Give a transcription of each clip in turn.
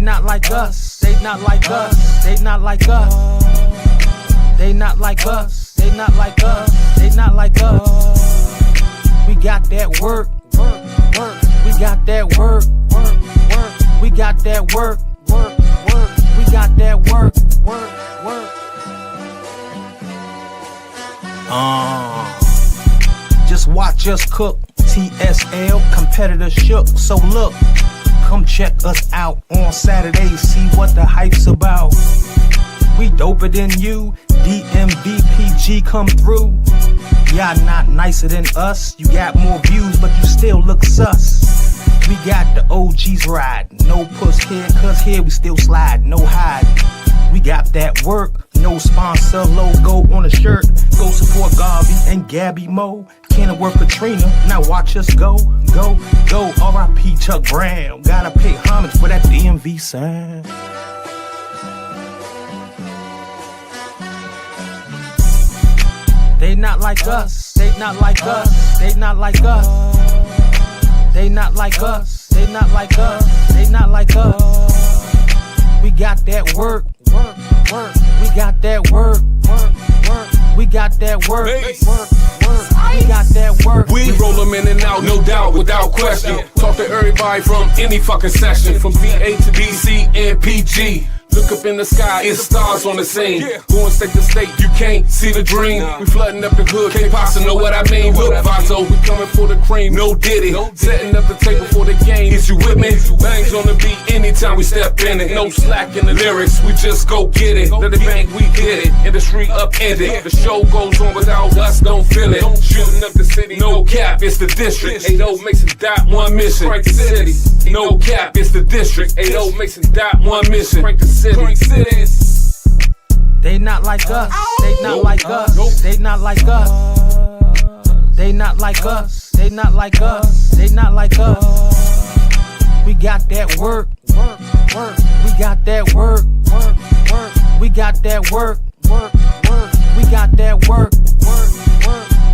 not like us. They not like us. They not like us. They not like us. They not like us. They not like us. We got that work. We got that work. We got that work. We got that work. Just watch us cook. TSL, competitor shook. So look, come check us out on Saturdays. See what the hype's about. We doper than you. DMVPG come through. Y'all not nicer than us. You got more views, but you still look sus. We got the OGs ride. No puss here, cause here we still slide. No hide. We got that work. No sponsor logo on the shirt. Go support Garvey and Gabby Mo. Can't work Katrina. Now watch us go. R.I.P. Chuck Brown. Gotta pay homage for that DMV sound. They not like us. They not like us. They not like us. They not like us. They not like us. They not like us. We got that work. We got that work. We got that work. We got that work. We roll them in and out, no doubt, without question. Talk to everybody from any fucking section, from VA to DC and PG. Look up in the sky, it's stars on the scene. Going state to state, you can't see the dream. We flooding up the hood, can't possibly know what I mean. Look, Vaso, we coming for the cream, no Diddy. Setting up the table for the game, is you with me? Bangs on the beat anytime we step in it. No slack in the lyrics, we just go get it. Let it bang, we did it. Industry upended. The show goes on without us, don't feel it. Shooting up the city, no cap, it's the district. 80 Mason dot one mission. Crank the city, no cap, it's the district. 80 Mason dot one mission. Crank the city. They not like us. They not like us. They not like us. They not like us. They not like us. They not like us. We got that work. We got that work. We got that work. We got that work.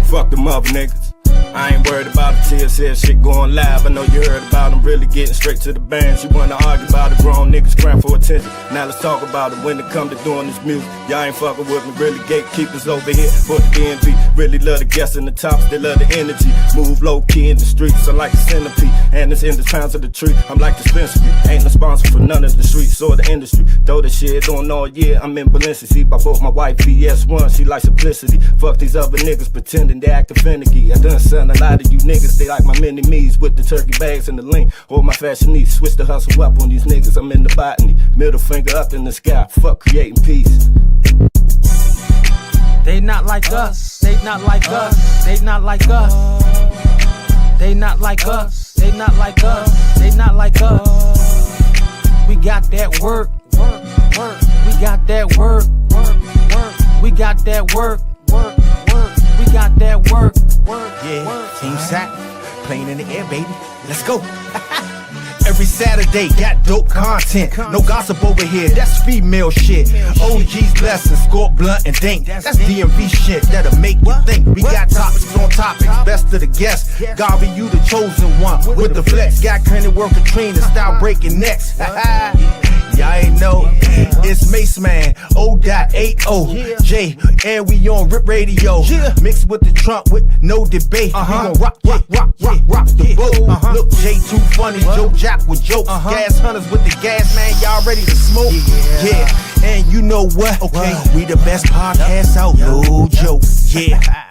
Fuck them other niggas. I ain't worried about the TSL shit going live. I know you heard about them really getting straight to the bands. You wanna argue about the grown niggas crying for attention. Now let's talk about it when it come to doing this music. Y'all ain't fucking with me, really gatekeepers over here for the DMV. Really love the guests in the tops, they love the energy. Move low key in the streets, I'm like a centipede. And it's in the pounds of the tree, I'm like dispensary. Ain't responsible for none of the streets or the industry. Throw the shit on all year, I'm in Valencia. See by both my wife VS1, she like simplicity. Fuck these other niggas pretending they acting finicky. I done son a lot of you niggas, they like my mini me's with the turkey bags and the link. Or my fashion needs, switch the hustle up on these niggas. I'm in the botany, middle finger up in the sky. Fuck creating peace. They not like us. They not like us. They not like us. They not like us. They not like us. They not like us. We got that work. We got that work. We got that work. We got that work. Yeah, Team Sack, playing in the air, baby. Let's go. Every Saturday, got dope content. No gossip over here, that's female shit. OG's blessings, score blunt and dank. That's DMV shit that'll make you think. We got topics on topics, best of the guests. Garvey, you the chosen one. With the flex, got credit work Katrina, style breaking necks. Y'all ain't know, it's Mace Man, O.80 J, and we on Rip Radio. Mixed with the trunk with no debate. We gon' rock the boat. Look, J too funny, Joe Jack with jokes. Gas hunters with the gas, man, y'all ready to smoke? Yeah, and you know what? Okay, we the best podcast out, no joke. Yeah.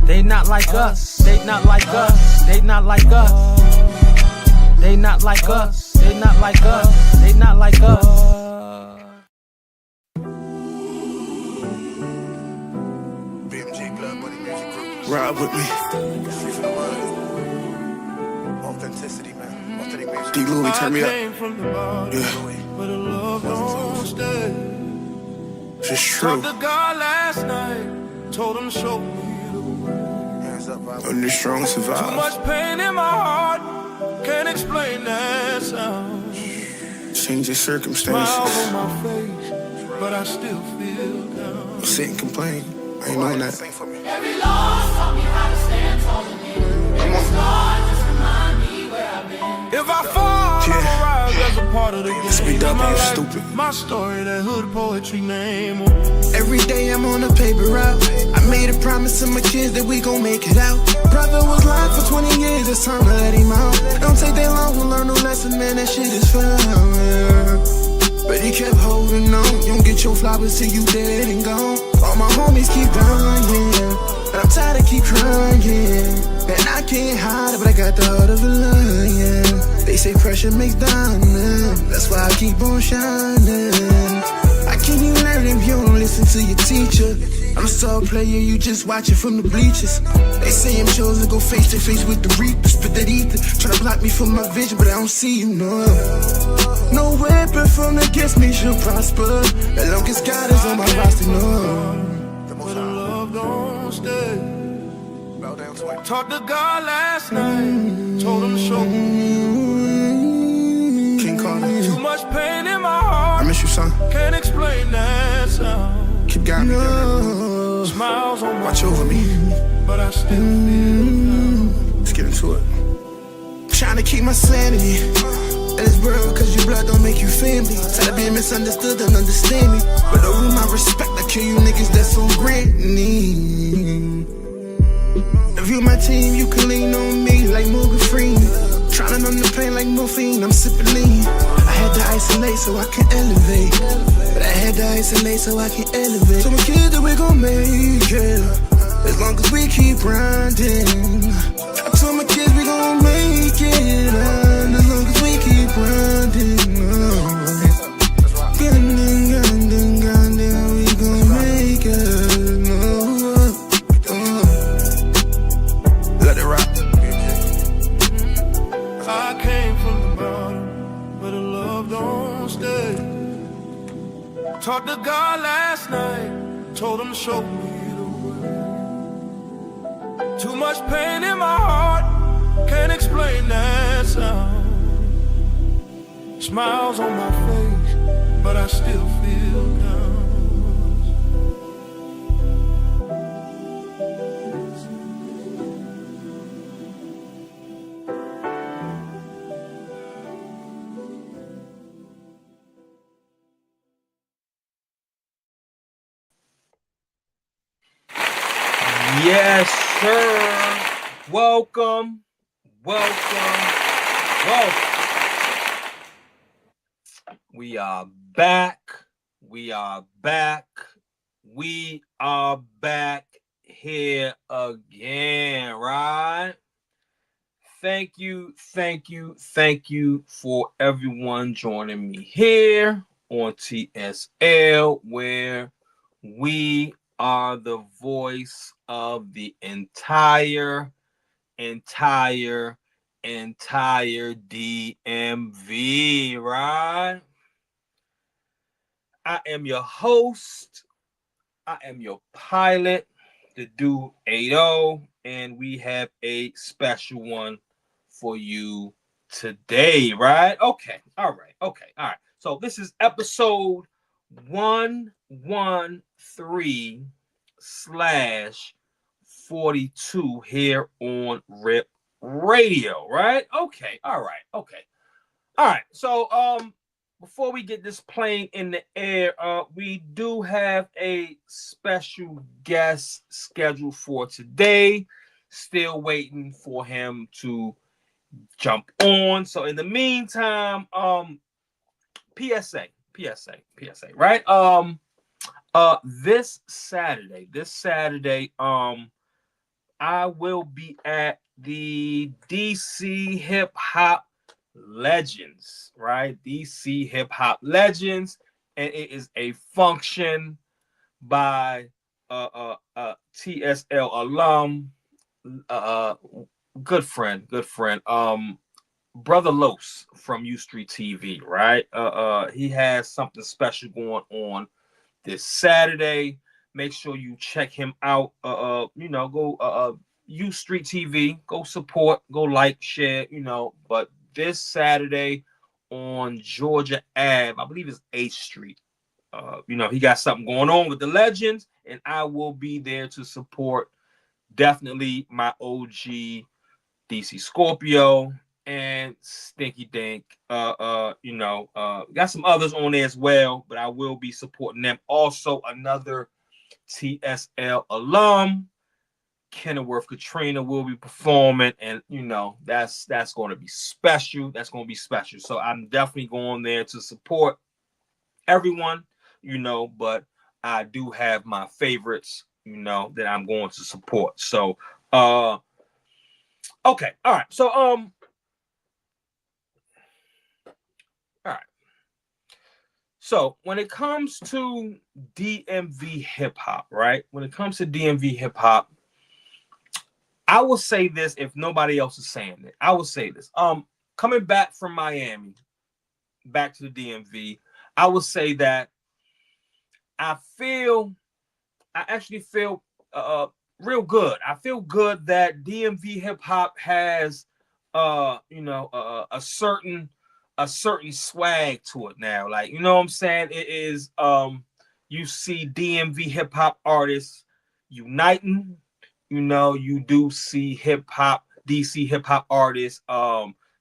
They not like us. They not like us. They not like us. They not like us. They not like us. They not like us. BMG Blood Money Music Group. Ride with me. Authenticity, man. Authentic music. D. Louie, turn me up. Yeah. But a love don't stay. It's true. Talked to God last night, told him to show me the way. Hands up, Bob. Only strong Too survive. much pain in my heart, can't explain that sound. Change your circumstances. Smile on my face, but I still feel down. Sit and complain. I ain't knowing that. Every loss taught me how to stand tall again. Every scar just remind me where I've been. If I fall, I'ma rise. That's a part of the game. Speak up, My you life, stupid. my story, that hood poetry name. Every day I'm on a paper route. I made a promise to my kids that we gon' make it out. Brother was lying for 20 years, it's time to let him out. Don't take that long to learn no lesson, man, that shit is fun. But he kept holding on. You don't get your flowers till you dead and gone. All my homies keep dying, and I'm tired of keep crying. And I can't hide it, but I got the heart of a lion. They say pressure makes diamonds, that's why I keep on shining. I can't even learn if you don't listen to your teacher. I'm a star player, you just watch it from the bleachers. They say I'm chosen to go face to face with the reapers. Spit that ether, tryna block me from my vision, but I don't see you, no. No weapon from against me shall prosper, as long as God is on my roster, no. But the love don't stay. Bow down to it. Talked to God last night, told him to show me. King Carter, Too much pain in my I heart, miss you, son. can't explain that sound. Keep guiding me down there. Smiles on my Watch over me. but I still feel Let's get into it. Trying to keep my sanity in this world, cause your blood don't make you family. Tired of being misunderstood and understand me. But over my respect, I kill you niggas that's on Britney. If you my team, you can lean on me like Morgan Freeman. Trying on the plane like morphine, I'm sipping lean. I had to isolate so I can elevate. But I had to isolate so I can elevate. So my kids that we gon' make it, as long as we keep grinding. I told my kids we gon' make it, and as long as we keep grinding. Grinding, we gon' make it. Let it rock. I came from the bottom, but the love don't stay. Talked to God last night, told him to show me the way. Too much pain in my heart, can't explain that sound. Smiles on my face, but I still feel down. Yes, sir. Welcome. We are back. We are back here again, right? Thank you for everyone joining me here on TSL, where we are the voice of the entire DMV, right? I am your host. I am your pilot, the Dude 80, and we have a special one for you today, right? Okay. All right. So this is episode 113/42 here on RIP Radio, right? Okay. All right. So before we get this plane in the air, we do have a special guest scheduled for today. Still waiting for him to jump on. So in the meantime, PSA, right? This Saturday, I will be at the DC Hip Hop Legends, right? DC Hip Hop Legends, and it is a function by TSL alum, good friend, Brother Los from U Street TV, right? He has something special going on this Saturday. Make sure you check him out. Go U Street TV, go support, go like, share, but this Saturday on Georgia Ave, I believe it's 8th Street. he got something going on with the Legends, and I will be there to support definitely my OG DC Scorpio and Stinky Dink. Got some others on there as well, but I will be supporting them. Also, another TSL alum, Kenilworth Katrina, will be performing, and that's going to be special. That's going to be special. So I'm definitely going there to support everyone, but I do have my favorites, that I'm going to support. So, okay, all right. So, all right. So when it comes to DMV hip hop, right? When it comes to DMV hip hop, I will say this if nobody else is saying it. I will say this. Coming back from Miami, back to the DMV, I would say that I actually feel real good. I feel good that DMV hip hop has a certain swag to it now. Like, you know what I'm saying? It is you see DMV hip hop artists uniting. You do see DC hip hop artists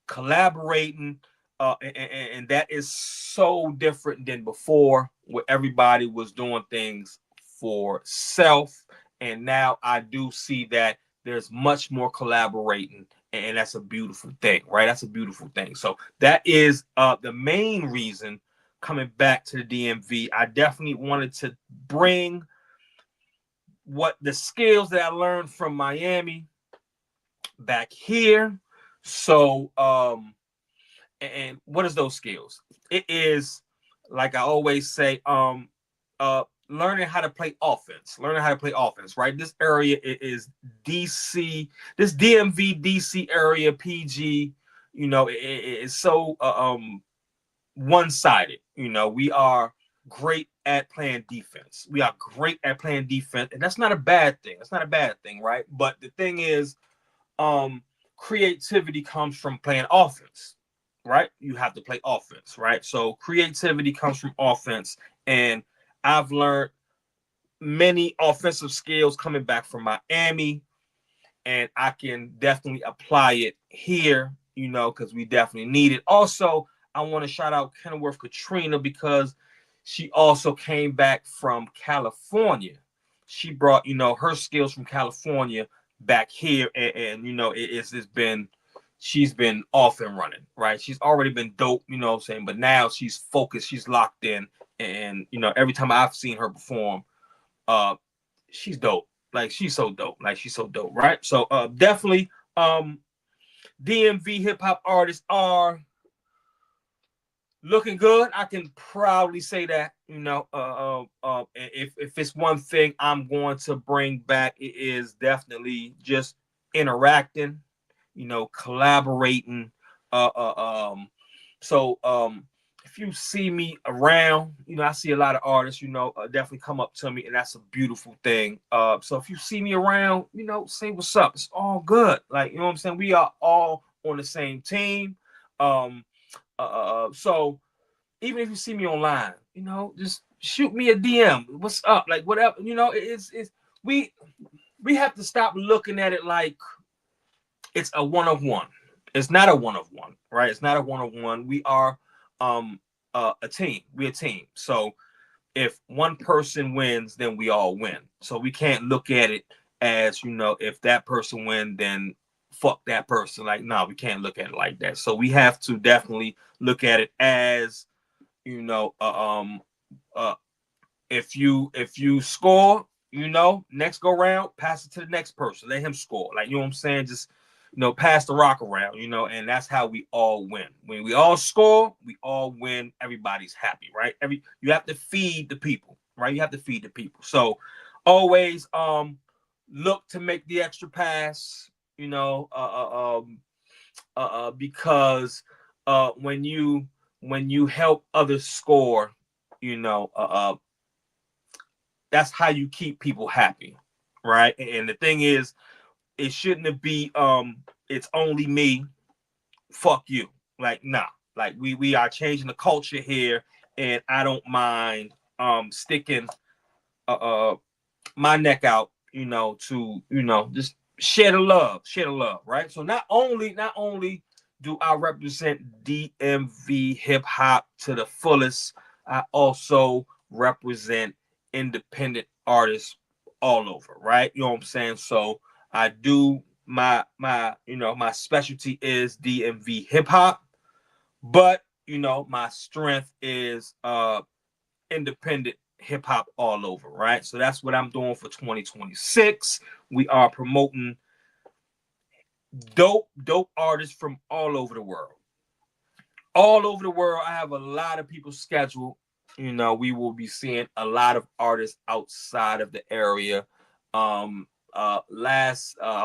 collaborating. And that is so different than before, where everybody was doing things for self. And now I do see that there's much more collaborating, and that's a beautiful thing, right? That's a beautiful thing. So that is the main reason coming back to the DMV. I definitely wanted to bring what the skills that I learned from Miami back here. So, and what is those skills? It is, like I always say, learning how to play offense. Right? This area is DC. This DMV DC area, PG. It is so one-sided. We are great at playing defense. And that's not a bad thing. Right? But the thing is, creativity comes from playing offense. Right? You have to play offense, right? So creativity comes from offense, and I've learned many offensive skills coming back from Miami, and I can definitely apply it here, because we definitely need it. Also, I want to shout out Kenilworth Katrina because she also came back from California. She brought, her skills from California back here, and she's been off and running, right? She's already been dope, what I'm saying? But now she's focused, she's locked in. And, every time I've seen her perform, she's dope. Like, she's so dope. Right? So, definitely, DMV hip hop artists are looking good. I can proudly say that, if it's one thing I'm going to bring back, it is definitely just interacting, collaborating. So if you see me around, I see a lot of artists, definitely come up to me, and that's a beautiful thing. So if you see me around, say what's up. It's all good. Like, what I'm saying? We are all on the same team. So even if you see me online, just shoot me a DM. What's up? Like, whatever, we have to stop looking at it like it's a one-of-one. It's not a one-of-one, right? It's not a one-of-one. We are a team. We're a team. So if one person wins, then we all win. So we can't look at it as, if that person wins, then fuck that person. Like, no, we can't look at it like that. So we have to definitely look at it as, if you score, next go round, pass it to the next person. Let him score. Like, what I'm saying? Just, pass the rock around, and that's how we all win. When we all score, we all win. Everybody's happy, right? You have to feed the people, right? You have to feed the people. So always look to make the extra pass, because when you help others score, that's how you keep people happy, right? And the thing is, it shouldn't be it's only me, fuck you. Like, nah. Like, we are changing the culture here, and I don't mind sticking my neck out, to just share the love, right? So not only do I represent DMV hip hop to the fullest, I also represent independent artists all over, right? You know what I'm saying? So I do my specialty is DMV hip hop, but my strength is independent hip hop all over, right? So that's what I'm doing for 2026. We are promoting dope artists from all over the world. I have a lot of people scheduled. We will be seeing a lot of artists outside of the area. I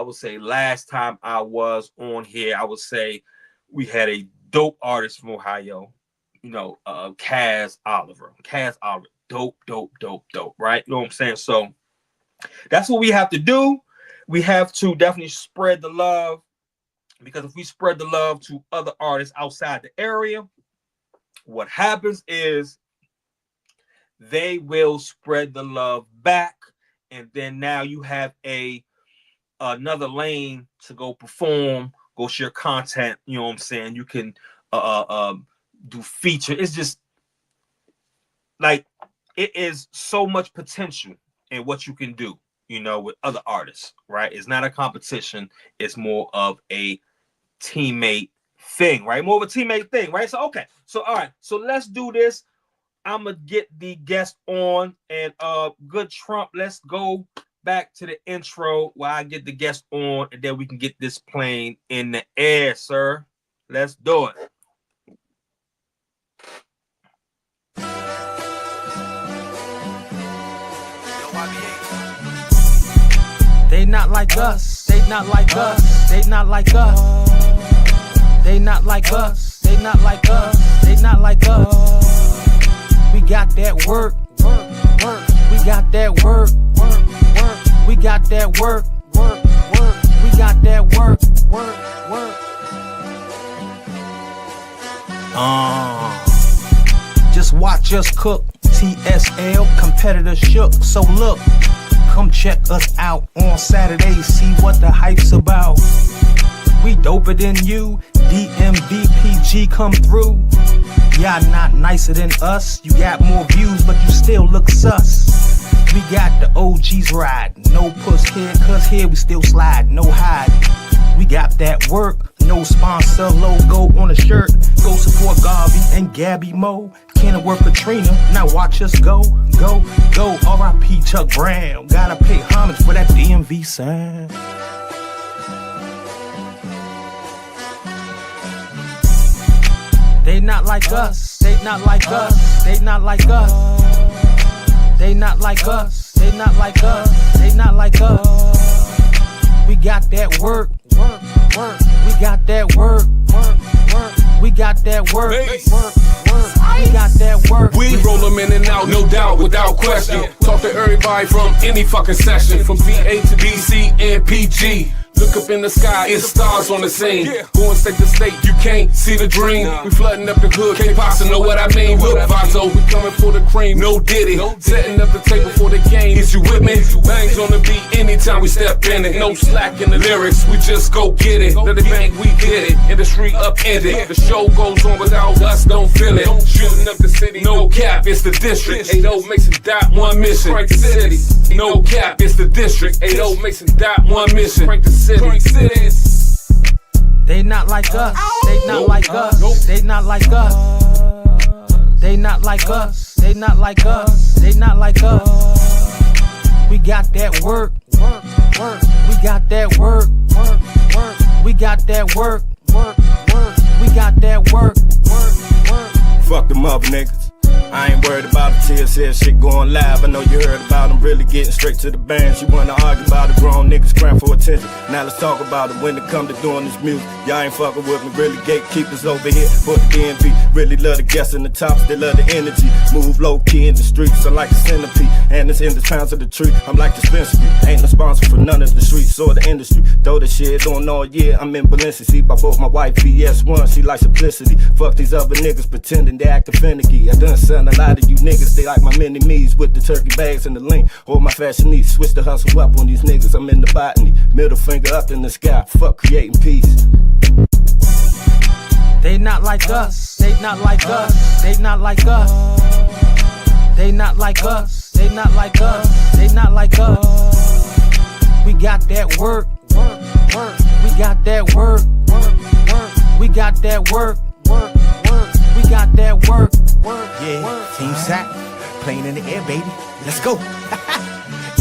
would say last time I was on here, I would say we had a dope artist from Ohio, Kaz Oliver, dope, right? You know what I'm saying? So that's what we have to do. We have to definitely spread the love, because if we spread the love to other artists outside the area, what happens is they will spread the love back, and then now you have another lane to go perform, go share content. You know what I'm saying? You can do feature. It's just like it is so much potential in what you can do, with other artists, right? It's not a competition. It's more of a teammate thing, right? More of a teammate thing, right? So, okay. So, all right. So let's do this. I'm going to get the guest on, and good Trump, let's go back to the intro while I get the guest on, and then we can get this plane in the air, sir. Let's do it. They not like us. They not like us. They not like us. They not like us. They not like us. They not like us. We got that work. We got that work. We got that work. We got that work. Just watch us cook. TSL competitor shook. So look, come check us out on Saturday. See what the hype's about. We doper than you. DMVPG come through. Y'all not nicer than us. You got more views, but you still look sus. We got the OGs riding. No puss here, cause here we still slide. No hiding. We got that work. No sponsor logo on a shirt. Go support Garvey and Gabby Moe. Can't work Katrina. Now watch us go. R.I.P. Chuck Brown. Gotta pay homage for that DMV sound. They not like us. They not like us. They not like us. They not like us. They not like us. They not like us. We got that work. We got that work. We got that work. We got that work. We roll them in and out, no doubt, without question. Talk to everybody from any fucking session, from VA to DC and PG. Look up in the sky, it's stars on the scene. Going state to state, you can't see the dream. We flooding up the hood, can't possibly know what I mean. Look, Vato, we coming for the cream, no Diddy. Setting up the table for the game, is you with me? Bangs on the beat anytime we step in it. No slack in the lyrics, we just go get it. Let it bang, we get it. Industry upended. The show goes on without us, don't feel it. Shooting up the city, no cap, it's the district. 80 Mason dot one mission. Crank the city, no cap, it's the district. 80 Mason dot one mission. Crank the city. They not like us. They not like us. They not like us. They not like us. They not like us. They not like us. We got that work. We got that work. We got that work. We got that work. Fuck them other niggas. I ain't worried about the TSL shit going live. I know you heard about them really getting straight to the bands. You wanna argue about it, grown niggas crying for attention. Now let's talk about it when it come to doing this music. Y'all ain't fucking with me, really gatekeepers over here for the DMV. Really love the guests in the tops, they love the energy. Move low key in the streets, I'm like a centipede. And it's in the pounds of the tree, I'm like dispensary. Ain't no sponsor for none of the streets or the industry. Though the shit on all year, I'm in Balenciaga. See by both my wife VS1, she like simplicity. Fuck these other niggas pretending they acting finicky. I done something around a lot of you niggas. They like my mini me's with the turkey bags and the link. Or my fashionistas, switch the hustle up on these niggas. I'm in the botany, middle finger up in the sky. Fuck creating peace. They not like us. They not like us. They not like us. They not like us. They not like us. They not like us. We got that work. We got that work. We got that work. We got that work. Yeah, Team Sack, playing in the air, baby. Let's go.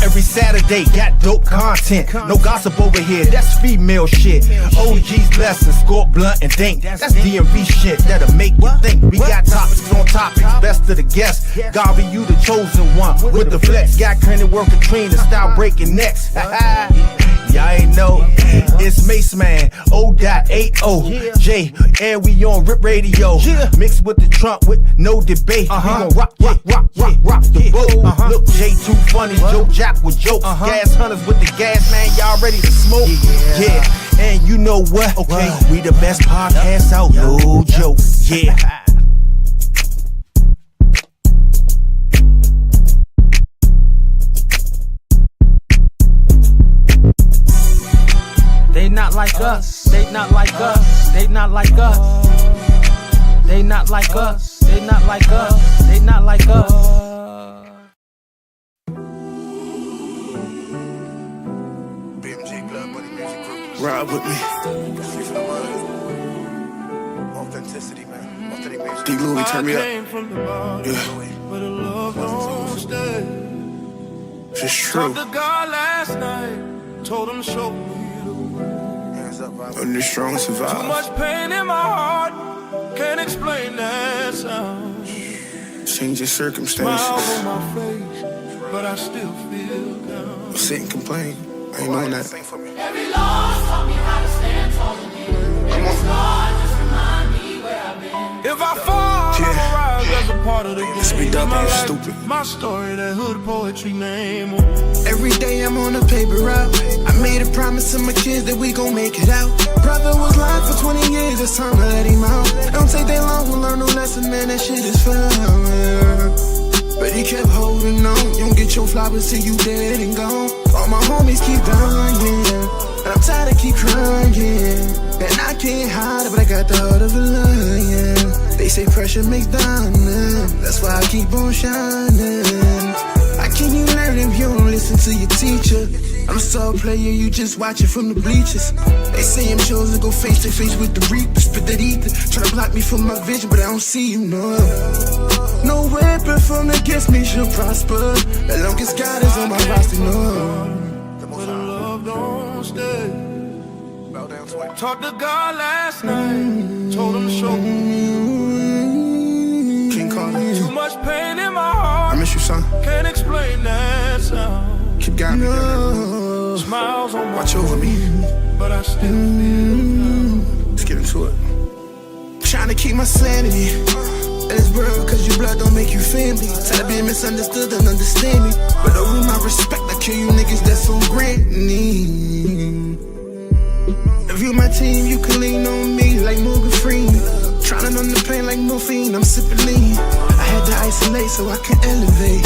Every Saturday, got dope content. No gossip over here, that's female shit. OG's lessons, score blunt and dink. That's DMV shit that'll make you think. We got topics on topics, best of the guests. Garvey, you the chosen one. With the flex, got credit work Katrina, style breaking necks. Y'all ain't know, it's Mace Man, O.80 J, and we on Rip Radio. Mixed with the trunk with no debate. We gon' rock the boat. Look, J too funny, Joe Jack with jokes. Gas hunters with the gas, man, y'all ready to smoke? Yeah, and you know what? Okay, we the best podcast out, no joke. Yeah. They not like us. They not like us. They not like us. They not like us. They not like us. They not like us. BMG Blood Money Music Group. Ride with me. Authenticity, man. Authentic music. D. Louie, turn me up. Yeah. But the love don't stay. It's true. Talked to God last night. Told him show me. Only strong Too survive. much pain in my heart, can't explain that sound. Change your Smile circumstances. on my face, but I still feel down. Sit and complain. I ain't on that. Sing for me. Every loss taught me how to stand tall again. Every scar just remind me where I've been. If I fall, Yeah. I'ma rise as a part of the game. Let's be dumb My and life, stupid. My story, that hood poetry name. Every day I'm on a paper route. I made a promise to my kids that we gon' make it out. Brother was lying for 20 years, it's time to let him out. Don't take that long to learn no lesson, man, that shit is fun. But he kept holding on. You don't get your flowers till you dead and gone. All my homies keep dying, and I'm tired of keep crying. And I can't hide it, but I got the heart of a lion. They say pressure makes diamond, that's why I keep on shining. How can you learn if you don't listen to your teacher? I'm a star player, you just watch it from the bleachers. They say I'm chosen to go face to face with the reapers, but that ether try to block me from my vision, but I don't see you, no. No weapon from against me shall prosper, as long as God is on my roster, no. But the love don't stay. Bow down to it. Talked to God last night, told him show me. King Carter, Too much pain in my heart, I miss you, son. can't explain that sound. Keep guiding me, girl. Smiles on my Watch over me. but I still feel Let's get into it. Trying to keep my sanity in this world, cause your blood don't make you family. Tired of being misunderstood and understand me. But over my respect, I kill you niggas that's on granny. If you my team, you can lean on me like Morgan Freeman. Trying on the plane like morphine, I'm sipping lean. I had to isolate so I can elevate.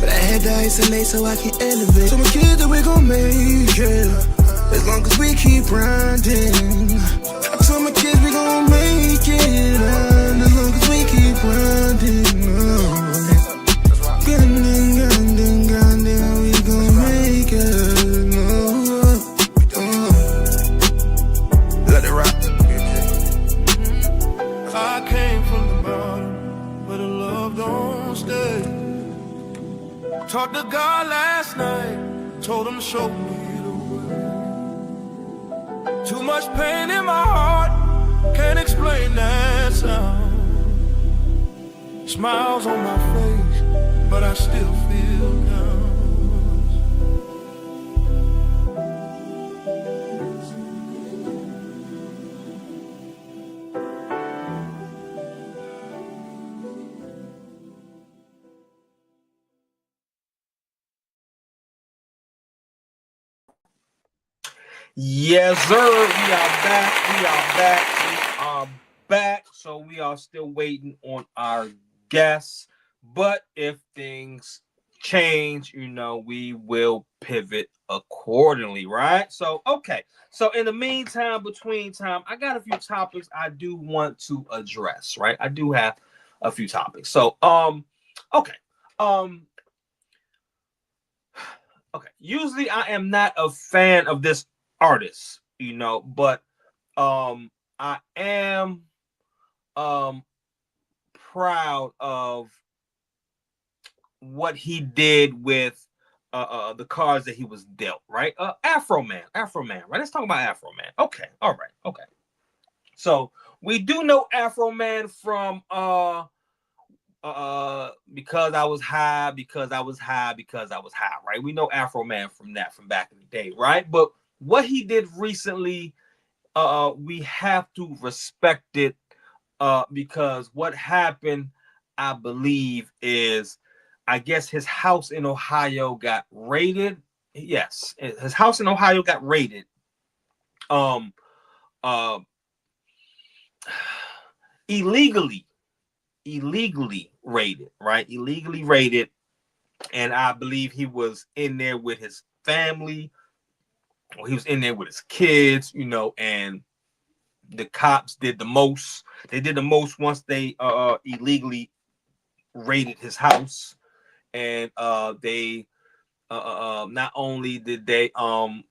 But I had to isolate so I can elevate. So my kids that we gon' make it, as long as we keep grinding. I told my kids we gon' make it, as long as we keep grinding. Grinding, we gon' make it. Let it rock. I came from the bottom, but the love don't stay. Talked to God last night, told him show me the way. Too much pain in my heart, can't explain that sound. Smiles on my face, but I still feel down. Yes, sir. We are back. We are back. We are back. So we are still waiting on our guests. But if things change, you know, we will pivot accordingly, right? So, okay. So, in the meantime, between time, I got a few topics I do want to address, right? I do have a few topics. So, okay. Um, okay. Usually, I am not a fan of this artist, you know, but I am proud of what he did with the cards that he was dealt, right? Afro Man, right? Let's talk about Afro Man. Okay, all right, okay. So we do know Afro Man from because I was high, right? We know Afro Man from that, from back in the day, right? But what he did recently, we have to respect it, because what happened, I believe, is, I guess his house in Ohio got raided. Yes, his house in Ohio got raided. Um, uh, illegally raided, right? Illegally raided, and I believe he was in there with his family, or he was in there with his kids, you know, and the cops did the most. They did the most once they illegally raided his house. And they not only did they pull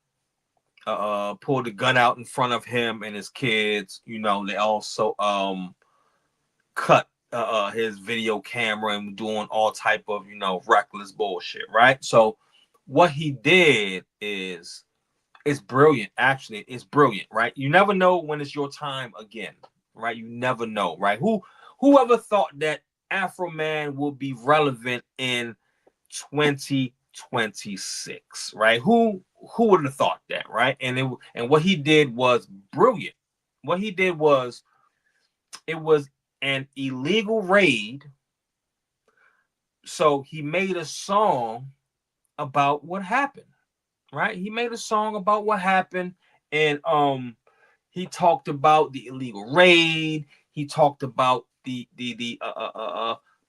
the gun out in front of him and his kids, you know, they also cut his video camera and doing all type of, you know, reckless bullshit, right? So what he did is, it's brilliant. Actually, it's brilliant, right? You never know when it's your time again, right? You never know, right? Whoever thought that Afro Man will be relevant in 2026, right? Who would have thought that, right? And what he did was brilliant. What he did was, it was an illegal raid, so he made a song about what happened, right? He made a song about what happened, and he talked about the illegal raid. He talked about the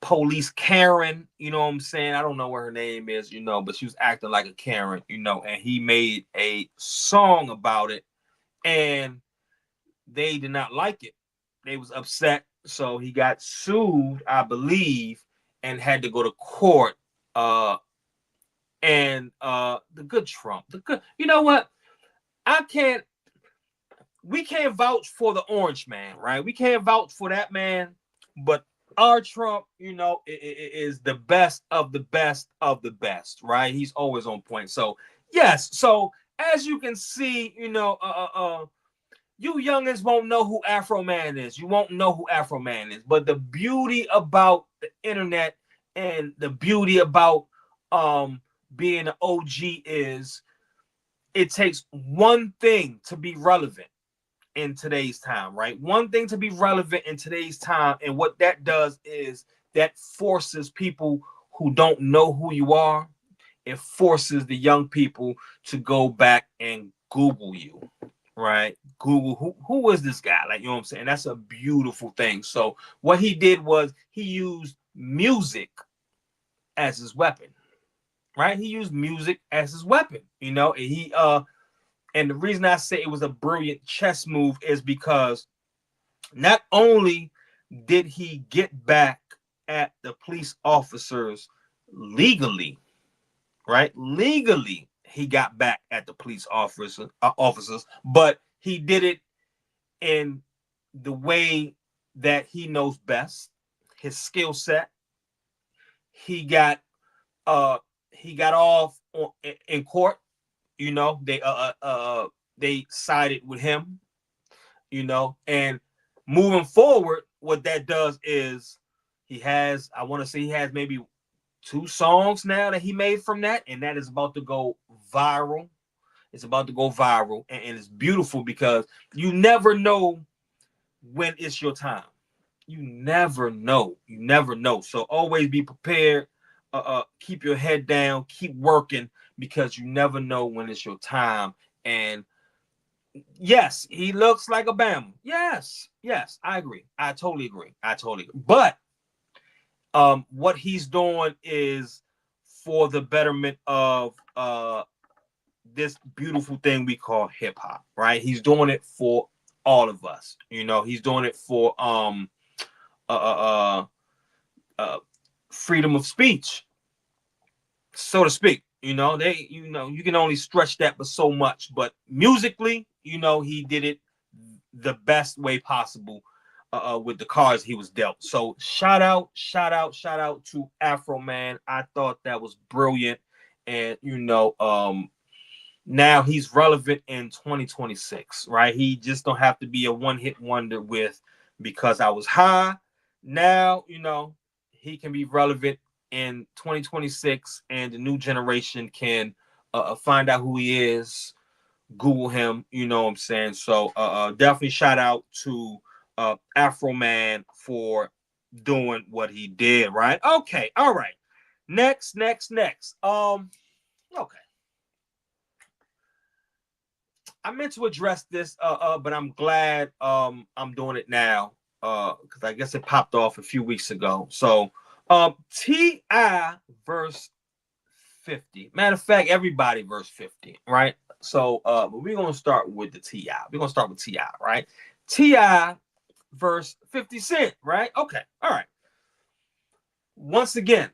police Karen, you know what I'm saying? I don't know what her name is, you know, but she was acting like a Karen, you know, and he made a song about it, and they did not like it. They was upset, so he got sued, I believe, and had to go to court. And the good Trump, you know what? We can't vouch for the orange man, right? We can't vouch for that man, but our Trump, you know, is the best of the best of the best, right? He's always on point. So yes, so as you can see, you know, you youngins won't know who Afro Man is. You won't know who Afro Man is. But the beauty about the internet and the beauty about being an OG is, it takes one thing to be relevant in today's time, right? One thing to be relevant in today's time, and what that does is that forces people who don't know who you are, it forces the young people to go back and Google you, right? Google who was this guy? Like, you know what I'm saying? That's a beautiful thing. So what he did was, he used music as his weapon, right? He used music as his weapon, you know, and and the reason I say it was a brilliant chess move is because not only did he get back at the police officers legally, right? Legally, he got back at the police officers, but he did it in the way that he knows best, his skill set. He got off in court. You know, they sided with him, you know, and moving forward, what that does is, I want to say he has maybe 2 songs now that he made from that, and that is about to go viral. It's about to go viral, and it's beautiful because you never know when it's your time. You never know. So always be prepared. Keep your head down, keep working, because you never know when it's your time. And yes, he looks like a Bama. Yes, I agree. I totally agree. But what he's doing is for the betterment of this beautiful thing we call hip hop, right? He's doing it for all of us. You know, he's doing it for freedom of speech, so to speak. You know, you can only stretch that but so much. But musically, you know, he did it the best way possible with the cards he was dealt. So shout out to Afroman. I thought that was brilliant. And you know, now he's relevant in 2026, right? He just don't have to be a one-hit wonder with Because I Was High. Now, you know, he can be relevant in 2026, and the new generation can find out who he is, Google him, you know what I'm saying? So definitely shout out to Afroman for doing what he did, right? Okay, all right. Next. Okay. I meant to address this, but I'm glad I'm doing it now because I guess it popped off a few weeks ago. So T.I. verse 50. Matter of fact, everybody verse 50, right? So but we're gonna start with the T.I. We're gonna start with T.I., right? T.I. verse 50 Cent, right? Okay, all right. Once again,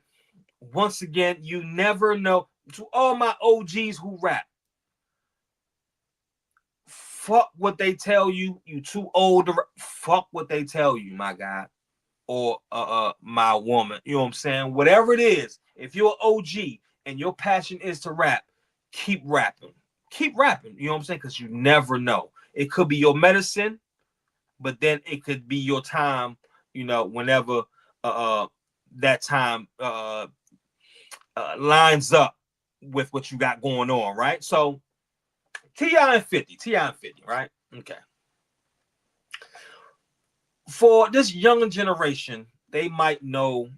you never know. To all my OGs who rap, fuck what they tell you. You too old to fuck what they tell you, my guy, or my woman. You know what I'm saying? Whatever it is, if you're an OG and your passion is to rap, keep rapping. Keep rapping. You know what I'm saying? Because you never know. It could be your medicine, but then it could be your time. You know, whenever that time lines up with what you got going on, right? So T.I. and 50, right? Okay. For this younger generation, they might know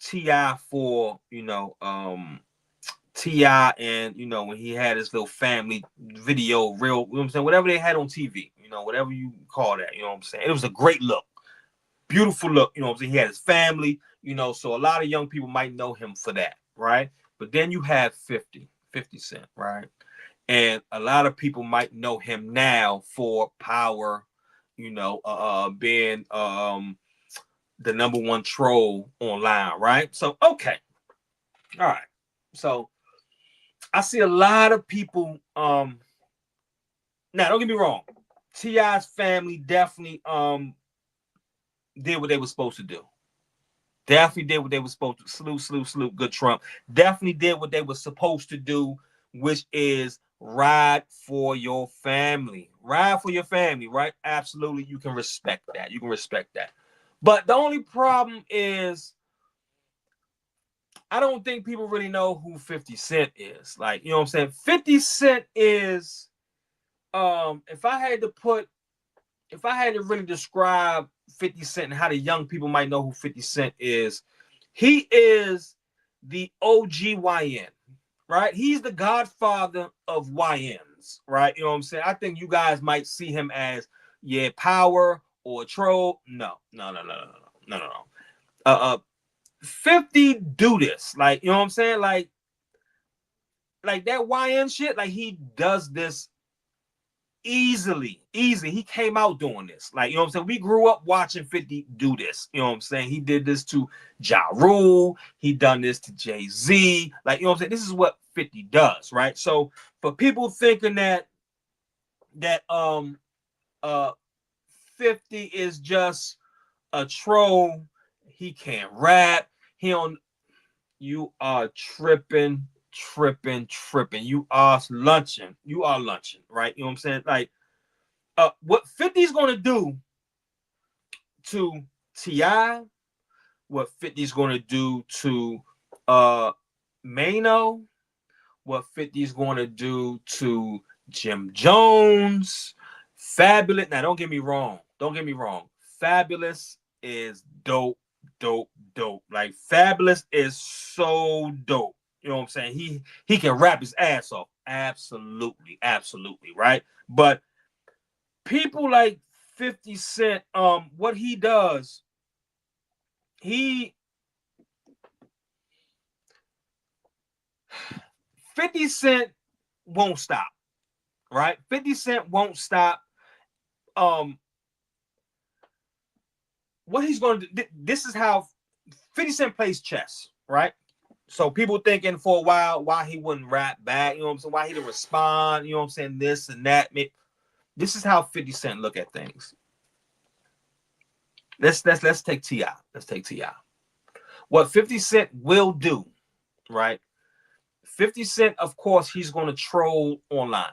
T.I. for, you know, T.I. and, you know, when he had his little family video, real, you know what I'm saying? Whatever they had on TV, you know, whatever you call that, you know what I'm saying? It was a great look, beautiful look, you know what I'm saying? He had his family, you know, so a lot of young people might know him for that, right? But then you have 50 Cent, right? And a lot of people might know him now for Power, you know, being the #1 troll online, right? So, okay. All right. So I see a lot of people. Now, don't get me wrong. T.I.'s family definitely did what they were supposed to do. Definitely did what they were supposed to. Salute, good Trump. Definitely did what they were supposed to do, which is ride for your family. Ride for your family, right? Absolutely. You can respect that. But the only problem is I don't think people really know who 50 Cent is. Like, you know what I'm saying? 50 Cent is if I had to really describe 50 Cent and how the young people might know who 50 Cent is, he is the OG YN, right? He's the godfather of YNs, right? You know what I'm saying? I think you guys might see him as, yeah, Power or Troll. No. 50 do this. Like, you know what I'm saying? Like that YN shit, like he does this easily. He came out doing this. Like, you know what I'm saying? We grew up watching 50 do this. You know what I'm saying? He did this to Ja Rule. He done this to Jay-Z. Like, you know what I'm saying? This is what 50 does, right? So for people thinking that 50 is just a troll, he can't rap, you are tripping. You are lunching, right? You know what I'm saying? Like, what 50 is going to do to T.I., what 50 is going to do to Mano, what 50 is going to do to Jim Jones, Fabulous. Now, don't get me wrong. Fabulous is dope. Like, Fabulous is so dope. You know what I'm saying? He can rap his ass off. Absolutely, right? But people like 50 Cent, what he does, he 50 Cent won't stop, right? 50 Cent won't stop. What he's going to do, this is how 50 Cent plays chess, right? So people thinking for a while why he wouldn't rap back, you know what I'm saying? Why he didn't respond, you know what I'm saying? This and that. This is how 50 Cent look at things. Let's take T.I. Let's take T.I. What 50 Cent will do, right? 50 Cent, of course, he's going to troll online.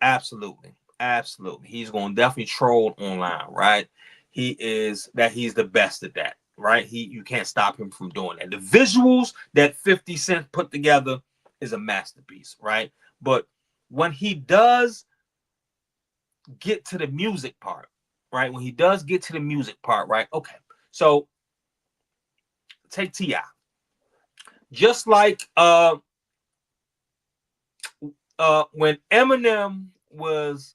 Absolutely. Absolutely. He's going to definitely troll online, right? He's the best at that, right? You can't stop him from doing that. The visuals that 50 Cent put together is a masterpiece, right? But when he does get to the music part, right? When he does get to the music part, right? Okay. So take T.I. Just like when Eminem was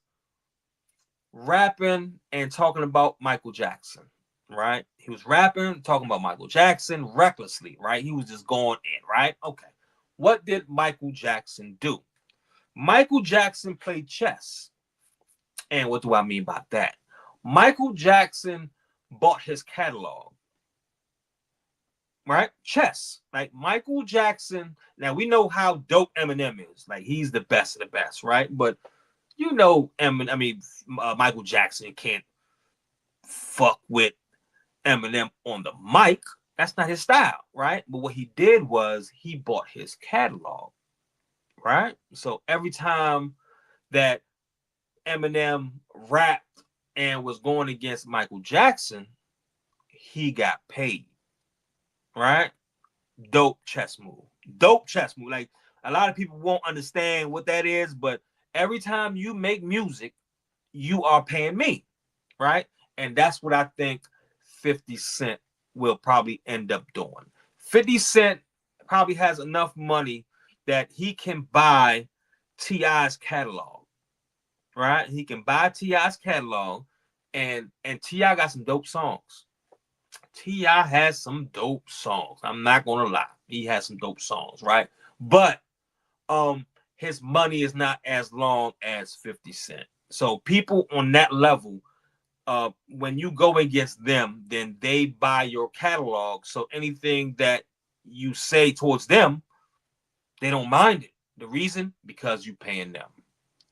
rapping and talking about Michael Jackson, right? He was rapping, talking about Michael Jackson recklessly, right? He was just going in, right? Okay. What did Michael Jackson do? Michael Jackson played chess. And what do I mean by that? Michael Jackson bought his catalog, right? Chess. Like Michael Jackson. Now we know how dope Eminem is. Like he's the best of the best, right? But you know, Michael Jackson can't fuck with Eminem on the mic. That's not his style, right? But what he did was he bought his catalog, right? So every time that Eminem rapped and was going against Michael Jackson, he got paid, right? Dope chess move. Dope chess move. Like a lot of people won't understand what that is, but every time you make music, you are paying me, right? And that's what I think 50 Cent will probably end up doing. 50 Cent probably has enough money that he can buy T.I.'s catalog, right? He can buy T.I.'s catalog, and T.I. got some dope songs. T.I. has some dope songs. I'm not gonna lie. He has some dope songs, right? But his money is not as long as 50 Cent. So people on that level, when you go against them, then they buy your catalog. So anything that you say towards them, they don't mind it. The reason? Because you're paying them,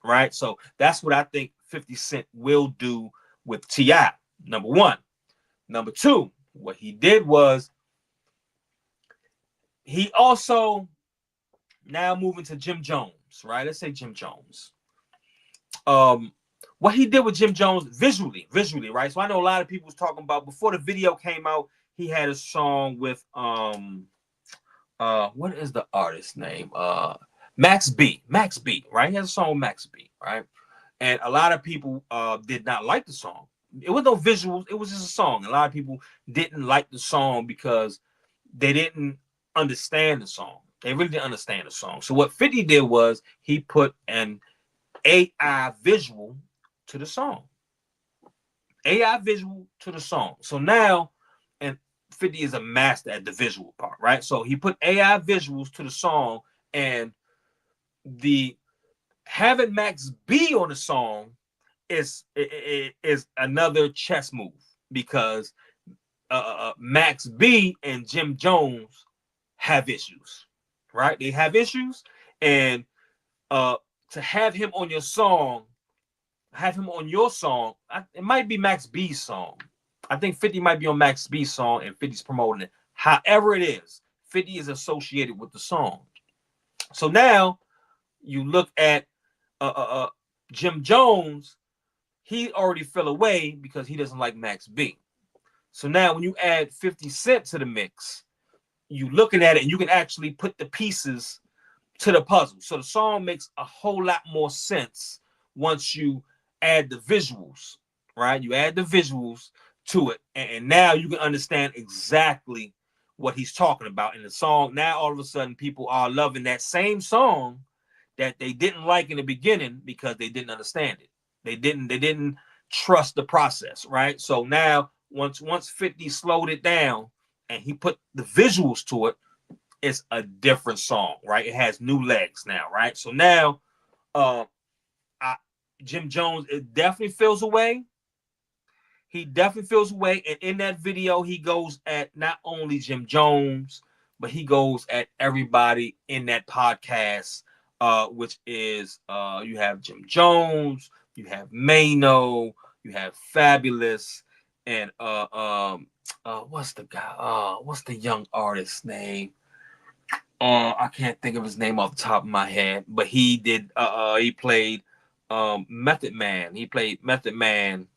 right? So that's what I think 50 Cent will do with T.I. Number one. Number two, what he did was he also now moving to Jim Jones, right? Let's say Jim Jones. What he did with Jim Jones visually, right? So I know a lot of people was talking about before the video came out, he had a song with what is the artist's name? Max B, right? He has a song with Max B, right? And a lot of people did not like the song. It was no visuals, it was just a song. A lot of people didn't like the song because they didn't understand the song. They really didn't understand the song. So what 50 did was he put an AI visual to the song. AI visual to the song. So now, and 50 is a master at the visual part, right? So he put AI visuals to the song, and the having Max B on the song is another chess move, because Max B and Jim Jones have issues, right? They have issues, and to have him on your song, it might be Max B's song. I think 50 might be on Max B's song, and 50's promoting it. However it is, 50 is associated with the song. So now you look at Jim Jones, he already fell away because he doesn't like Max B. So now when you add 50 Cent to the mix, you looking at it and you can actually put the pieces to the puzzle. So the song makes a whole lot more sense once you add the visuals, right? You add the visuals to it, and now you can understand exactly what he's talking about in the song. Now all of a sudden people are loving that same song that they didn't like in the beginning because they didn't understand it. They didn't trust the process, right? So now once 50 slowed it down and he put the visuals to it, it's a different song, right? It has new legs now, right? So now, Jim Jones, it definitely feels away. He definitely feels away. And in that video, he goes at not only Jim Jones, but he goes at everybody in that podcast, which is you have Jim Jones, you have Mano, you have Fabulous, and what's the guy? What's the young artist's name? I can't think of his name off the top of my head, but he did. He played Method Man. He played Method Man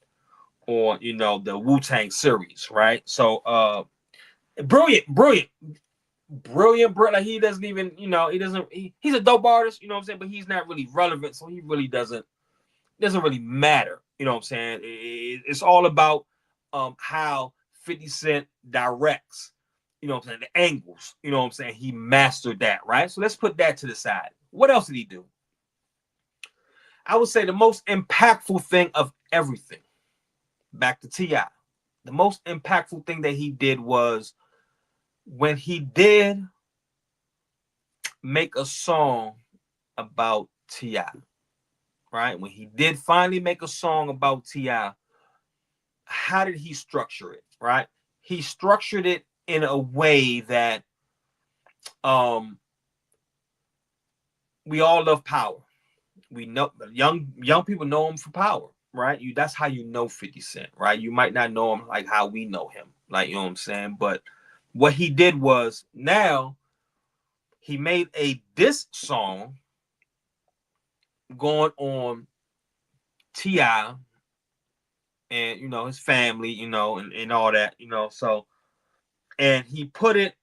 on the Wu-Tang series, right? So brilliant. Like he doesn't even he's a dope artist, you know what I'm saying, but he's not really relevant, so he really doesn't really matter, you know what I'm saying. It's all about how 50 Cent directs, you know what I'm saying, the angles, you know what I'm saying. He mastered that, right? So let's put that to the side. What else did he do? I would say the most impactful thing of everything, back to T.I., the most impactful thing that he did was when he did make a song about T.I., right? When he did finally make a song about T.I., how did he structure it, right? He structured it in a way that we all love power. We know young people know him for power, right? That's how you know 50 Cent, right? You might not know him like how we know him, like, you know what I'm saying? But what he did was, now he made a diss song going on T.I. and his family, and all that, so, and he put it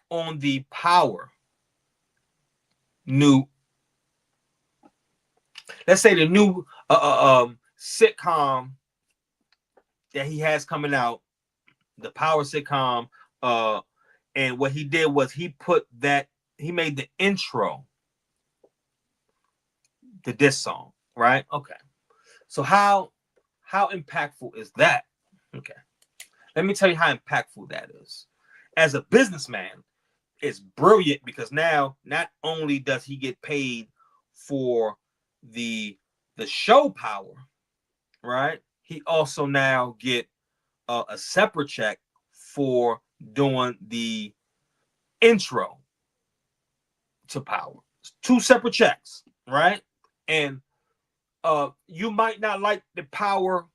on the Power new, let's say the new sitcom that he has coming out, the Power sitcom, and what he did was he made the intro to this song, right? Okay. So how impactful is that? Okay. Let me tell you how impactful that is. As a businessman, it's brilliant because now not only does he get paid for the show Power, right? He also now get a separate check for doing the intro to Power. It's 2 separate checks, right? And you might not like the Power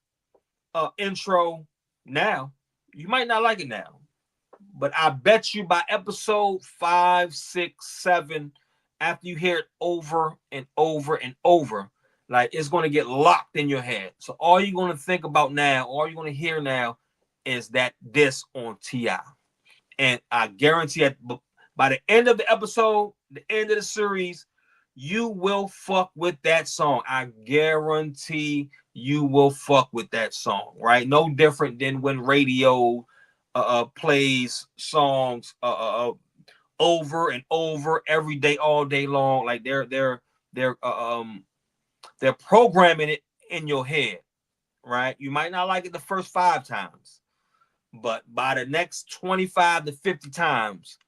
intro now. You might not like it now. But I bet you by episode 5, 6, 7, after you hear it over and over and over, like, it's going to get locked in your head. So all you're going to think about now, all you're going to hear now is that diss on T.I. And I guarantee that by the end of the episode, the end of the series, you will fuck with that song. I guarantee you will fuck with that song, right? No different than when radio plays songs over and over every day, all day long. Like they're programming it in your head, right? You might not like it the first 5 times, but by the next 25 to 50 times,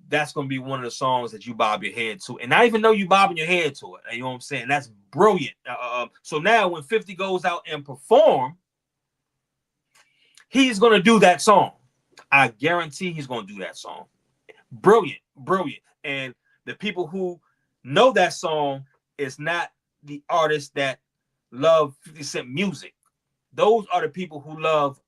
that's going to be one of the songs that you bob your head to. And I even know you bobbing your head to it. You know what I'm saying? That's brilliant. So now when 50 goes out and perform, he's going to do that song. I guarantee he's going to do that song. Brilliant. And the people who know that song is not the artists that love 50 Cent music. Those are the people who love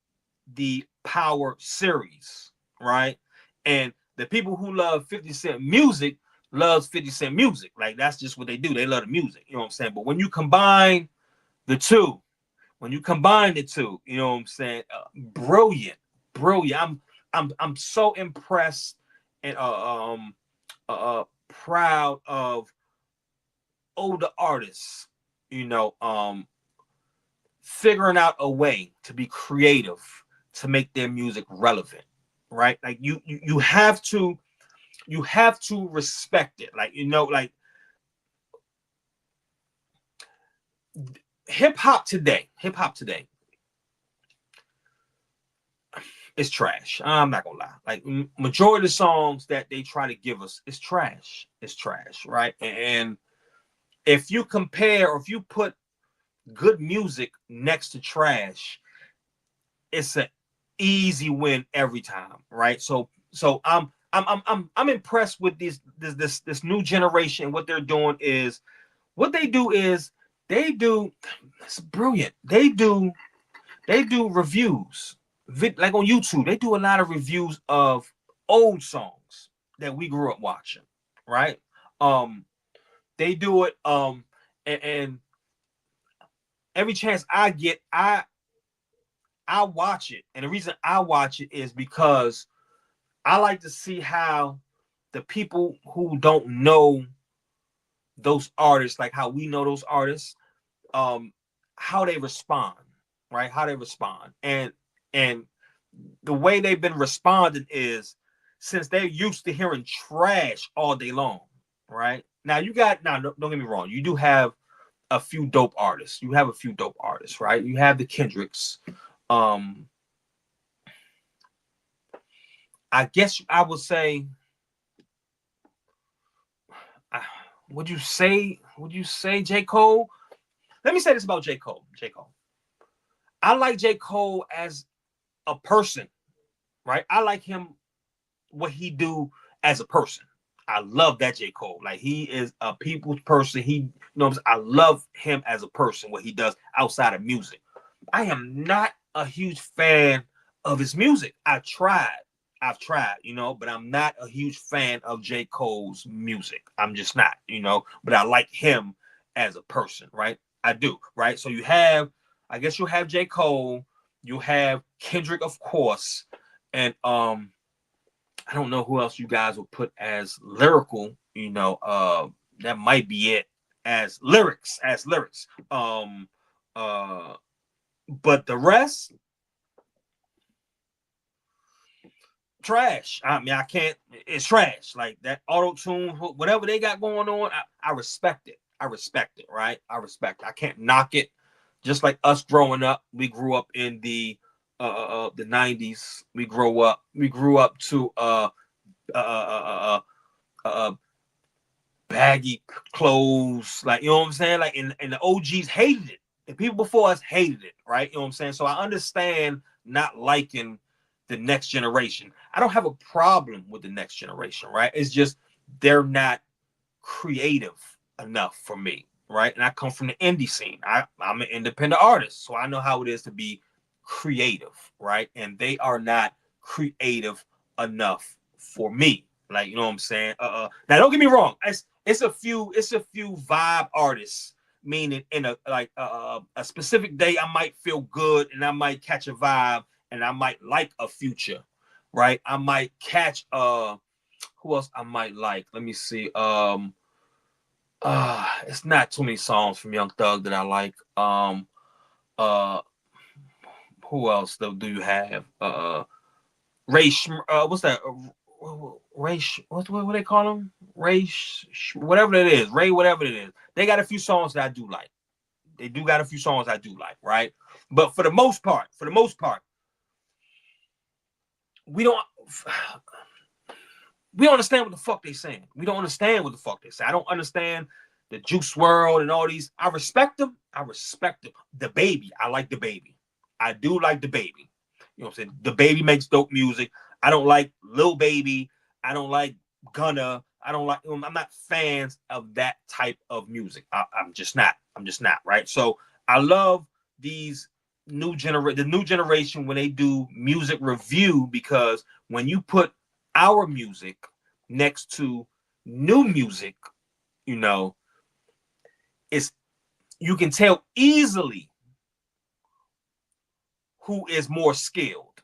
the Power series, right? And the people who love 50 Cent music loves 50 Cent music. Like, that's just what they do. They love the music, you know what I'm saying? But when you combine the two, you know what I'm saying? Brilliant. I'm so impressed and proud of older artists, figuring out a way to be creative to make their music relevant, right? Like you have to respect it. Like, like hip hop today. it's trash. I'm not gonna lie. Like majority of the songs that they try to give us, it's trash. It's trash, right? And if you compare or if you put good music next to trash, it's an easy win every time, right? So I'm impressed with this new generation. What they're doing is it's brilliant. They do reviews. Like on YouTube, they do a lot of reviews of old songs that we grew up watching, right? They do it, and every chance I get, I watch it. And the reason I watch it is because I like to see how the people who don't know those artists, like how we know those artists, how they respond, right? How they respond. And the way they've been responding is since they're used to hearing trash all day long, right? Now don't get me wrong, you do have a few dope artists. You have a few dope artists, right? You have the Kendricks. I guess I would say, would you say J. Cole? Let me say this about J. Cole. I like J. Cole as a person, right? I like him, what he do as a person. I love that J. Cole. Like, he is a people's person. I love him as a person, what he does outside of music. I am not a huge fan of his music. I've tried, but I'm not a huge fan of J. Cole's music. I'm just not, but I like him as a person, right? I do, right? So I guess you'll have J. Cole, you have Kendrick, of course, and I don't know who else you guys will put as lyrical, that might be it as lyrics. But the rest, trash. I mean, I can't, it's trash. Like that auto-tune, whatever they got going on, I respect it. Right? I respect it. I can't knock it. Just like us growing up, we grew up in the 90s. We grew up to baggy clothes, like, you know what I'm saying? Like, and the OGs hated it. The people before us hated it, right? You know what I'm saying? So I understand not liking the next generation. I don't have a problem with the next generation, right? It's just they're not creative enough for me, right? And I come from the indie scene. I'm an independent artist, so I know how it is to be creative, right? And they are not creative enough for me. Like, you know what I'm saying? Now don't get me wrong. It's a few vibe artists, meaning in a specific day I might feel good and I might catch a vibe and I might like a Future, right? I might catch who else I might like? Let me see. It's not too many songs from Young Thug that I like. Who else do you have? Ray. What's that? Ray. What they call him? Ray. Whatever it is. Ray. Whatever it is. They got a few songs that I do like. They do got a few songs I do like, right? But for the most part, we don't understand what the fuck they saying. We don't understand what the fuck they say. I don't understand the Juice WRLD and all these. I respect them. The Baby. I like the Baby. I do like the Baby. You know what I'm saying? The Baby makes dope music. I don't like Lil Baby. I don't like Gunna. I'm not fans of that type of music. I'm just not, right? So I love these the new generation when they do music review, because when you put our music next to new music, you can tell easily who is more skilled.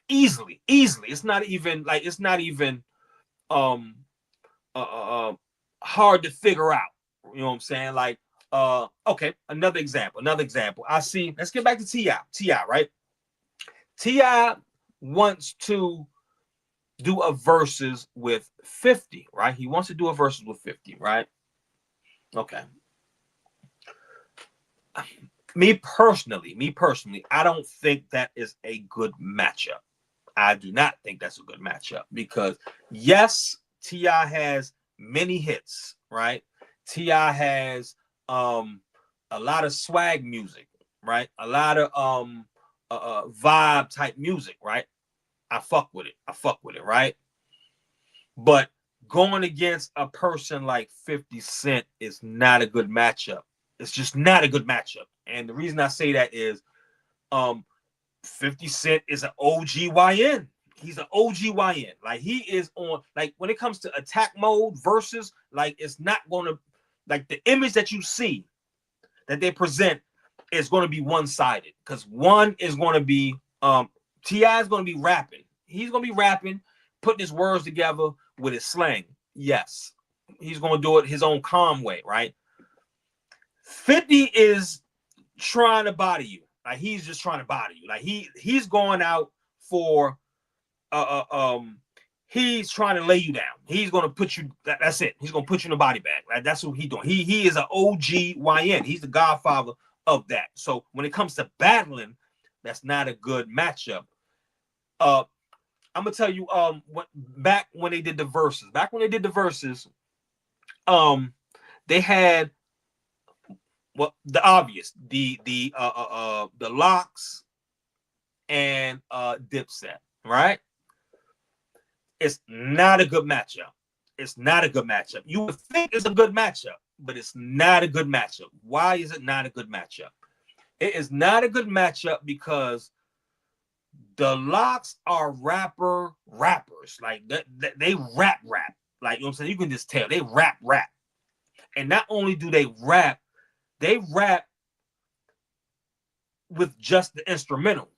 Easily. It's not even hard to figure out. You know what I'm saying? Like, okay, another example. I see, let's get back to T.I., right? T.I. wants to do a versus with 50, right? He wants to do a versus with 50, right? Okay. me personally, I don't think that is a good matchup. I do not think that's a good matchup because yes, T.I. has many hits, right? T.I. has a lot of swag music, right? A lot of vibe type music, right? I fuck with it, right? But going against a person like 50 Cent is not a good matchup. It's just not a good matchup. And the reason I say that is 50 Cent is an OGYN. He's an OGYN. Like he is on, like when it comes to attack mode versus, like it's not going to, like the image that you see that they present is going to be one-sided because one is going to be T.I. is going to be rapping. He's going to be rapping, putting his words together with his slang. Yes. He's going to do it his own calm way, right? 50 is trying to body you. Like he's just trying to body you. Like he's going out for he's trying to lay you down. He's going to put you, that's it. He's going to put you in a body bag. Like that's what he's doing. He is an OGYN. He's the godfather of that. So when it comes to battling, that's not a good matchup. I'm gonna tell you back when they did the verses, they had the obvious, the Locks and Dipset, right? It's not a good matchup. You would think it's a good matchup, but it's not a good matchup. Why is it not a good matchup? It is not a good matchup because the Locks are rappers. Like they rap. Like, you know what I'm saying? You can just tell they rap. And not only do they rap with just the instrumental,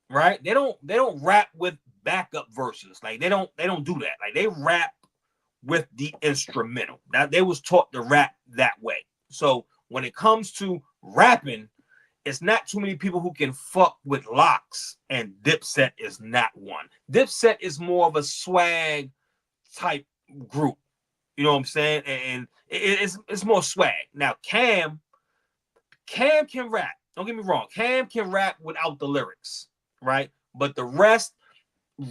right? They don't rap with backup verses. Like they don't do that. Like they rap with the instrumental. Now they was taught to rap that way. So when it comes to rapping, it's not too many people who can fuck with Locks, and Dipset is not one. Dipset is more of a swag type group. You know what I'm saying? And it's more swag. Now Cam can rap. Don't get me wrong. Cam can rap without the lyrics, right? But the rest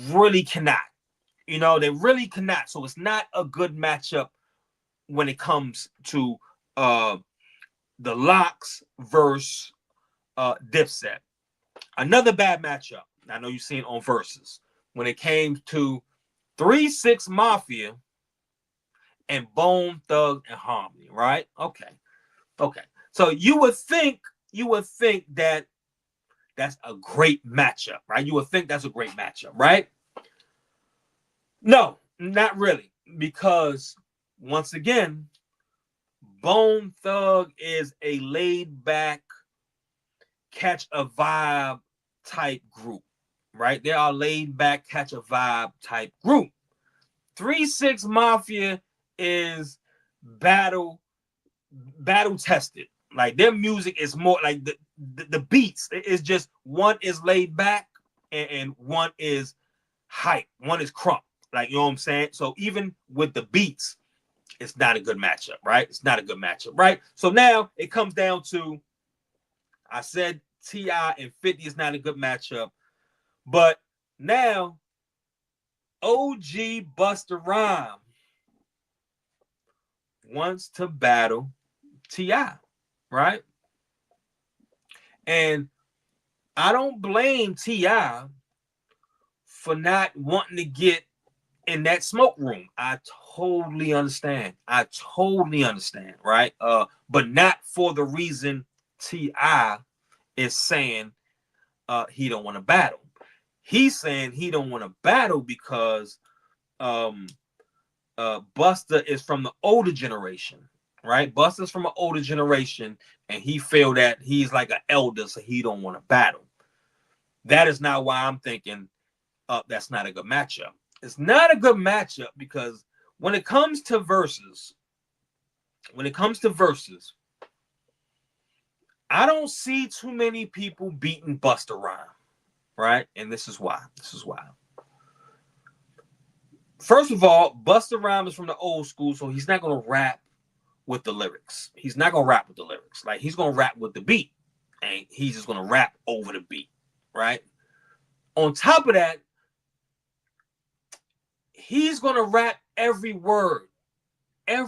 really cannot. You know, they really cannot. So it's not a good matchup when it comes to the Locks versus Dipset. Another bad matchup, I know you've seen on Versus, when it came to 3 6 Mafia and Bone Thug and Harmony, right? Okay. So you would think that that's a great matchup, right? You would think that's a great matchup, right? No, not really, because once again, Bone Thug is a laid back, catch a vibe type group, right? They are laid back, catch a vibe type group. 3 6 Mafia is battle tested. Like their music is more like the beats is just, one is laid back and one is hype, one is crunk. Like, you know what I'm saying? So even with the beats, it's not a good matchup, right? It's not a good matchup, right? So now it comes down to, I said T.I. and 50 is not a good matchup, but now OG Busta Rhymes wants to battle T.I., right? And I don't blame T.I. for not wanting to get in that smoke room. I totally understand, right? But not for the reason T.I. is saying he don't want to battle. He's saying he don't want to battle because Busta is from the older generation, right? Busta's from an older generation, and he feel that he's like an elder, so he don't want to battle. That is not why I'm thinking that's not a good matchup. It's not a good matchup because when it comes to verses, I don't see too many people beating Busta Rhymes, right? And this is why. First of all, Busta Rhymes is from the old school, so he's not going to rap with the lyrics. Like, he's going to rap with the beat. and he's just gonna rap over the beat, right? On top of that, he's gonna rap every word, and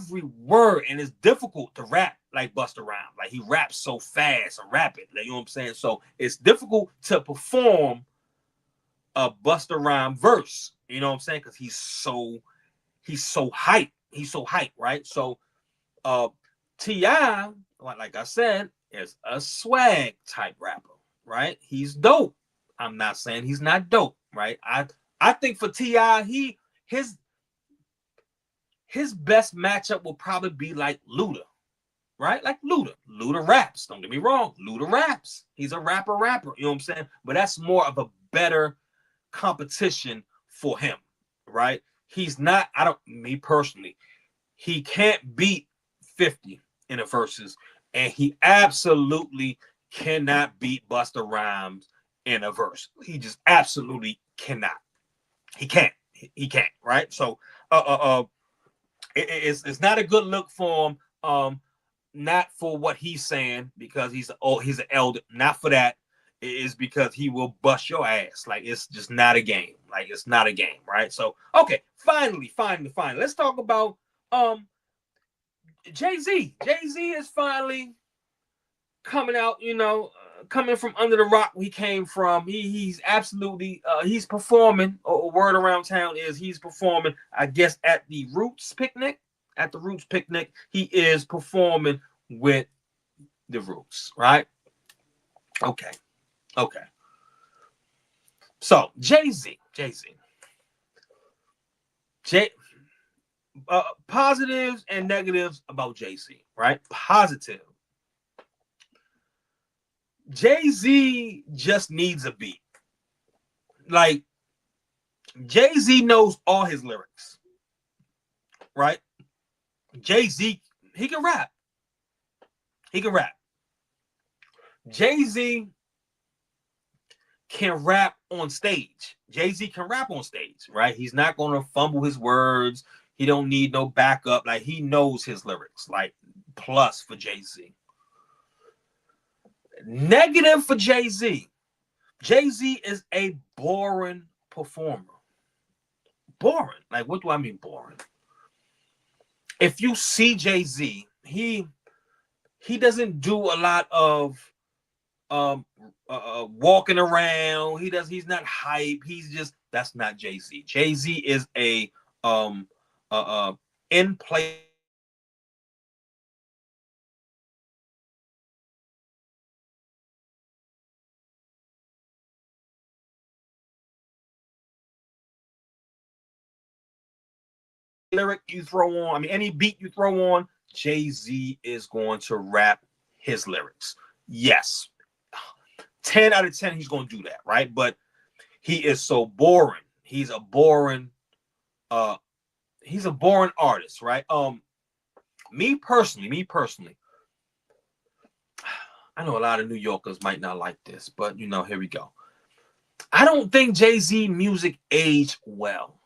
it's difficult to rap like Busta Rhymes. Like, he raps so fast and rapid, like, you know what I'm saying? So it's difficult to perform a Busta Rhymes verse, you know what I'm saying? Because he's so hype. He's so hype, right? So T.I., like I said, is a swag type rapper, right? He's dope. I'm not saying he's not dope, right? I think for T.I., his best matchup will probably be like Luda, right? Like Luda. Luda raps. Don't get me wrong. Luda raps. He's a rapper. You know what I'm saying? But that's more of a better competition for him, right? He's not, me personally, he can't beat 50 in the verses, and he absolutely cannot beat Busta Rhymes in a verse. He just absolutely cannot. He can't, right? So it's not a good look for him. Not for what he's saying, because he's an elder. Not for that. It is because he will bust your ass. Like, it's just not a game. Like, it's not a game, right? So, okay, finally. Let's talk about Jay-Z. Jay-Z is finally coming out, coming from under the rock he came from. He's absolutely he's performing. A word around town is he's performing, I guess, at the Roots picnic. At the Roots picnic, he is performing with the Roots, right? Okay. So Jay-Z. Positives and negatives about Jay-Z, right? Positive. Jay-Z just needs a beat. Like, Jay-Z knows all his lyrics, right? Jay-Z, he can rap. Jay-Z can rap on stage. Jay-Z can rap on stage, right? He's not going to fumble his words. He don't need no backup. Like, he knows his lyrics. Like, plus for Jay-Z. Negative for Jay-Z. Jay-Z is a boring performer. Boring. Like, what do I mean boring? If you see Jay-Z, he doesn't do a lot of walking around. He's not hype. That's not Jay-Z. Jay-Z is a in play. Lyric you throw on, any beat you throw on, Jay-Z is going to rap his lyrics. Yes. 10 out of 10, he's going to do that, right? But he is so boring. He's a boring artist, right? Me personally, I know a lot of New Yorkers might not like this, but here we go. I don't think Jay-Z music aged well.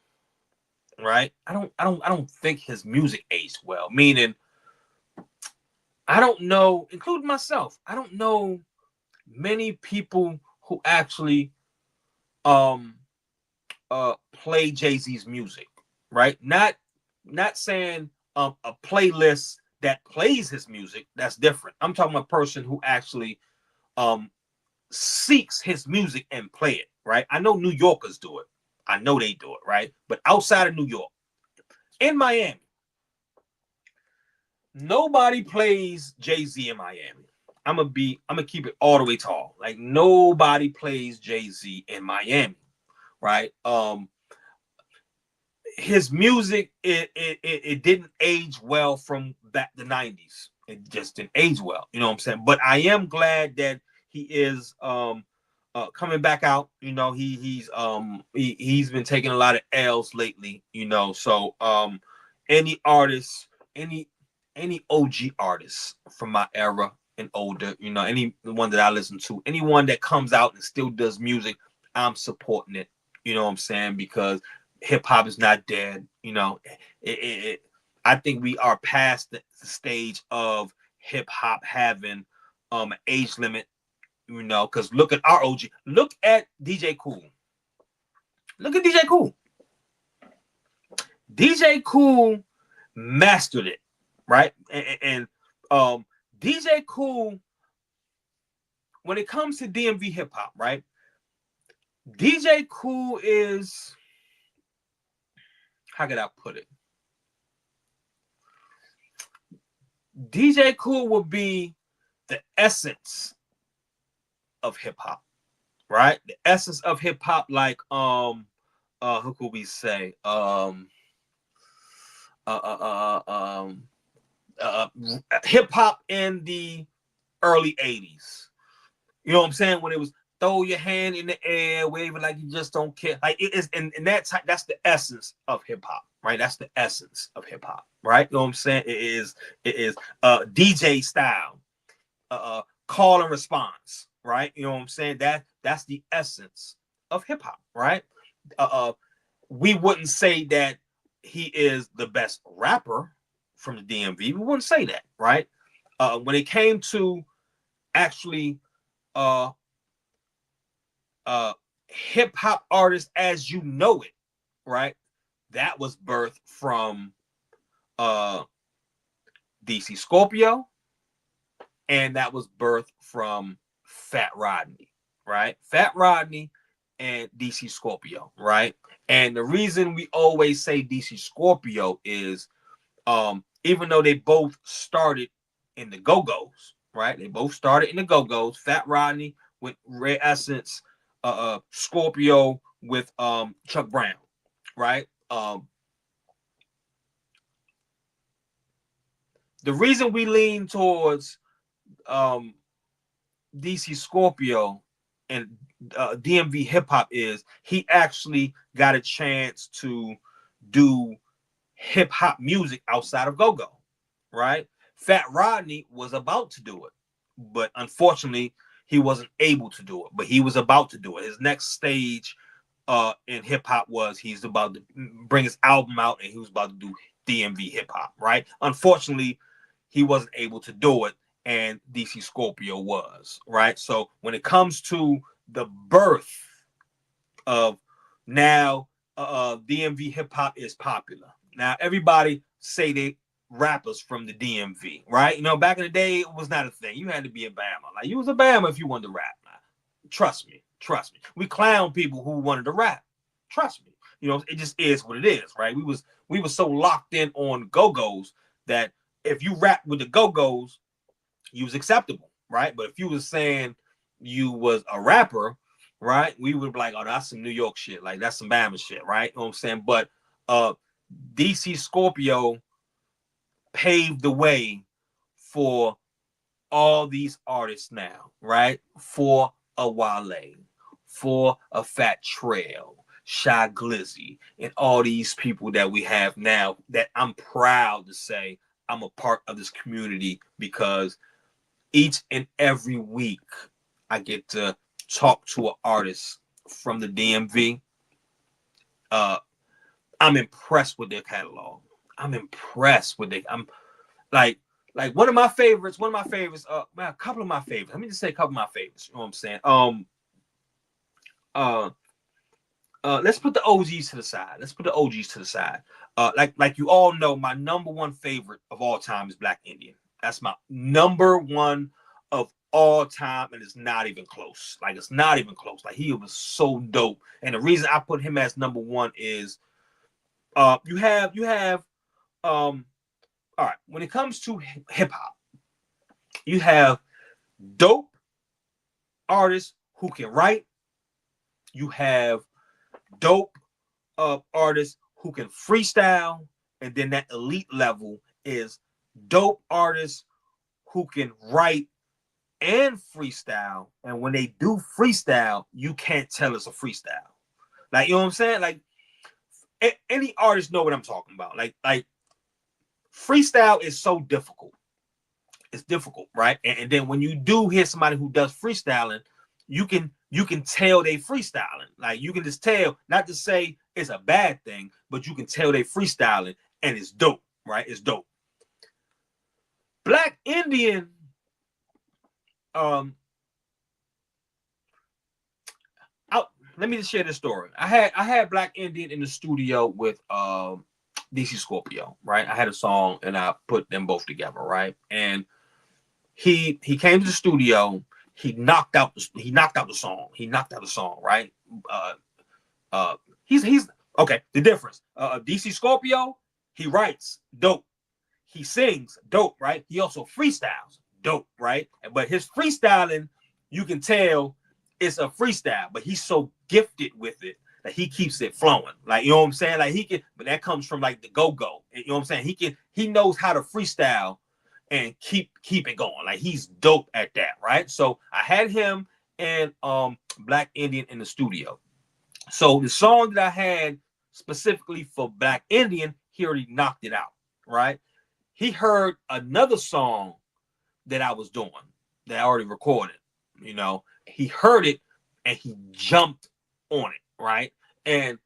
Right? I don't think his music aged well. Meaning, I don't know, including myself, I don't know many people who actually play Jay-Z's music, right? Not saying a playlist that plays his music, that's different. I'm talking about a person who actually seeks his music and play it, right? I know New Yorkers do it. I know they do it, right? But outside of New York, in Miami, nobody plays Jay-Z in Miami. I'm gonna keep it all the way tall. Like, nobody plays Jay-Z in Miami, right? His music, it didn't age well from back the 90s. It just didn't age well. You know what I'm saying? But I am glad that he is coming back out. He's been taking a lot of L's lately, so any artist, any OG artist from my era and older, anyone that I listen to, anyone that comes out and still does music, I'm supporting it. You know what I'm saying? Because hip hop is not dead. I think we are past the stage of hip hop having an age limit You know, because look at our OG. Look at DJ Cool. Look at DJ Cool. DJ Cool mastered it, right? And DJ Cool, when it comes to DMV hip hop, right? DJ Cool is, how could I put it? DJ Cool would be the essence of hip hop, right? The essence of hip hop, like who could we say? Hip hop in the early 80s. You know what I'm saying? When it was throw your hand in the air, waving like you just don't care. Like it is in that time, that's the essence of hip hop, right? That's the essence of hip hop, right? You know what I'm saying? It is DJ style, call and response, right? You know what I'm saying? That's the essence of hip hop, right? We wouldn't say that he is the best rapper from the DMV. We wouldn't say that, right? When it came to actually hip hop artists as you know it, right? That was birthed from DC Scorpio, and that was birthed from Fat Rodney, right? Fat Rodney and DC Scorpio, right? And the reason we always say DC Scorpio is even though they both started in the Go-Go's, right? They both started in the Go-Go's. Fat Rodney with Rare Essence, Scorpio with Chuck Brown, right? The reason we lean towards DC Scorpio and DMV hip hop is he actually got a chance to do hip hop music outside of Go-Go, right? Fat Rodney was about to do it, but unfortunately he wasn't able to do it, but he was about to do it. His next stage in hip hop was he's about to bring his album out and he was about to do DMV hip hop, right? Unfortunately, he wasn't able to do it, and DC Scorpio was, right? So when it comes to the birth of now, DMV hip hop is popular. Now everybody say they rappers from the DMV, right? You know, back in the day, it was not a thing. You had to be a Bama. Like you was a Bama if you wanted to rap. Trust me. We clown people who wanted to rap. Trust me. You know, it just is what it is, right? We were so locked in on Go-Go's that if you rap with the Go-Go's, you was acceptable, right? But if you was saying you was a rapper, right, we would be like, oh, that's some New York shit. Like that's some Bama shit, right? You know what I'm saying? But DC Scorpio paved the way for all these artists now, right? For a Wale, for a Fat Trail, Shy Glizzy, and all these people that we have now that I'm proud to say I'm a part of this community, because each and every week I get to talk to an artist from the DMV. I'm impressed with their catalog. I'm like one of my favorites, man, a couple of my favorites. Let me just say a couple of my favorites. You know what I'm saying? Let's put the OGs to the side. Like you all know, my number one favorite of all time is Black Indian. That's my number one of all time, and it's not even close. Like he was so dope. And the reason I put him as number one is you have all right, when it comes to hip hop, you have dope artists who can write. You have dope artists who can freestyle, and then that elite level is dope artists who can write and freestyle. And when they do freestyle, you can't tell it's a freestyle. Like, you know what I'm saying? Like any artist know what I'm talking about. Like freestyle is so difficult. It's difficult, right? And then when you do hear somebody who does freestyling, you can tell they freestyling. Like you can just tell, not to say it's a bad thing, but you can tell they freestyling, and it's dope, right? It's dope. Black Indian let me just share this story. I had Black Indian in the studio with DC Scorpio, right? I had a song and I put them both together, right? And he came to the studio. He knocked out the song. He knocked out the song, right? He's okay. The difference. DC Scorpio, he writes dope. He sings dope, right? He also freestyles dope, right? But his freestyling, you can tell it's a freestyle, but he's so gifted with it that he keeps it flowing. Like, you know what I'm saying? Like, he can, but that comes from like the go-go. You know what I'm saying? He knows how to freestyle and keep it going. Like, he's dope at that, right? So I had him and Black Indian in the studio. So the song that I had specifically for Black Indian, he already knocked it out, right? He heard another song that I was doing that I already recorded. You know, he heard it and he jumped on it, right? And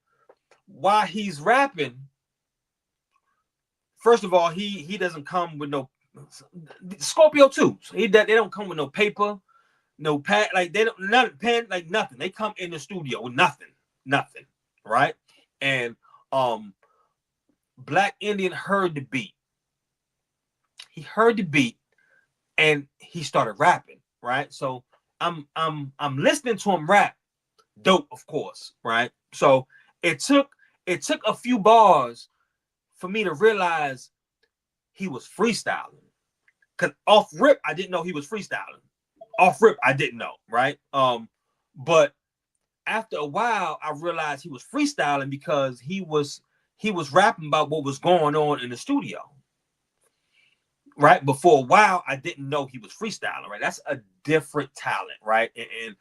while he's rapping, first of all, he doesn't come with no Scorpio too. So they don't come with no paper, no pad, like they don't not pen, like nothing. They come in the studio with nothing, right? And Black Indian heard the beat. He heard the beat and he started rapping, right? So I'm listening to him rap, dope, of course, right? So it took a few bars for me to realize he was freestyling. Cause off rip, I didn't know he was freestyling. Off rip, I didn't know, right? But after a while, I realized he was freestyling because he was rapping about what was going on in the studio. Right? But for a while, I didn't know he was freestyling, right? That's a different talent, right? And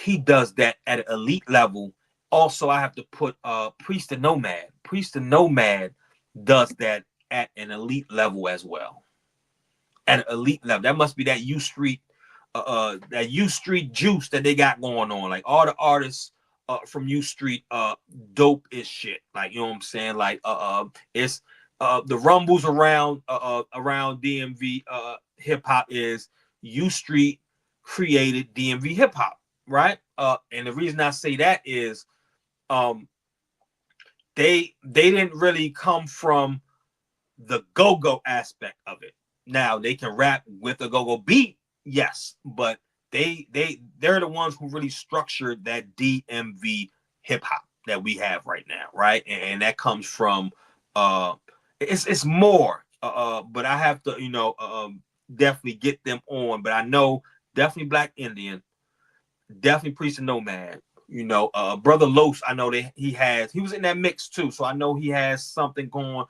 he does that at an elite level. Also, I have to put Priest the Nomad. Priest the Nomad does that at an elite level as well. At an elite level. That must be that U Street juice that they got going on. Like, all the artists from U Street dope as shit. Like, you know what I'm saying? Like, it's the rumbles around DMV hip hop is U Street created DMV hip hop, right? And the reason I say that is they didn't really come from the go-go aspect of it. Now they can rap with a go-go beat, yes, but they're the ones who really structured that DMV hip hop that we have right now, right? And that comes from it's more, but I have to, definitely get them on. But I know definitely Black Indian, definitely Priest and Nomad. Brother Los, I know that he was in that mix too, so I know he has something going.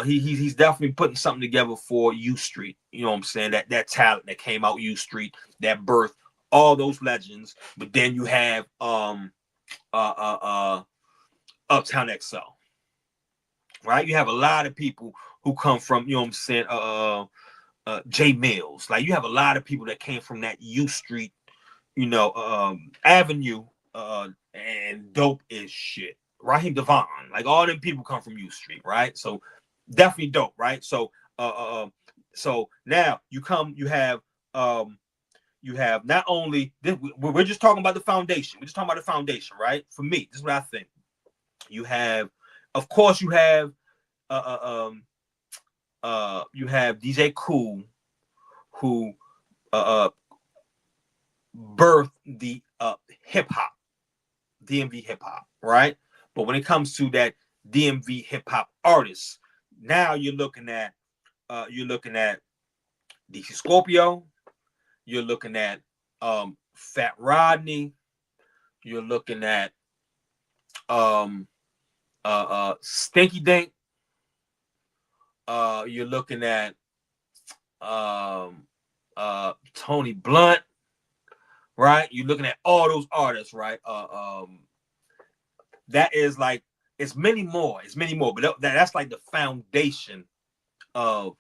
He's definitely putting something together for U Street. You know what I'm saying? That talent that came out U Street, that birth, all those legends. But then you have Uptown XL. Right? You have a lot of people who come from, you know what I'm saying, J Mills. Like, you have a lot of people that came from that U Street, avenue, and dope as shit. Raheem Devon, like, all them people come from U Street, right? So definitely dope, right? So so now you have not only this, we're just talking about the foundation. We're just talking about the foundation, right? For me, this is what I think. You have, of course, you have DJ Kool, who birthed the hip hop, DMV hip hop, right? But when it comes to that DMV hip hop artist, now you're looking at DC Scorpio, you're looking at Fat Rodney, you're looking at Stinky Dink, you're looking at Tony Blunt, right? You're looking at all those artists, right? That is like, it's many more, but that's like the foundation of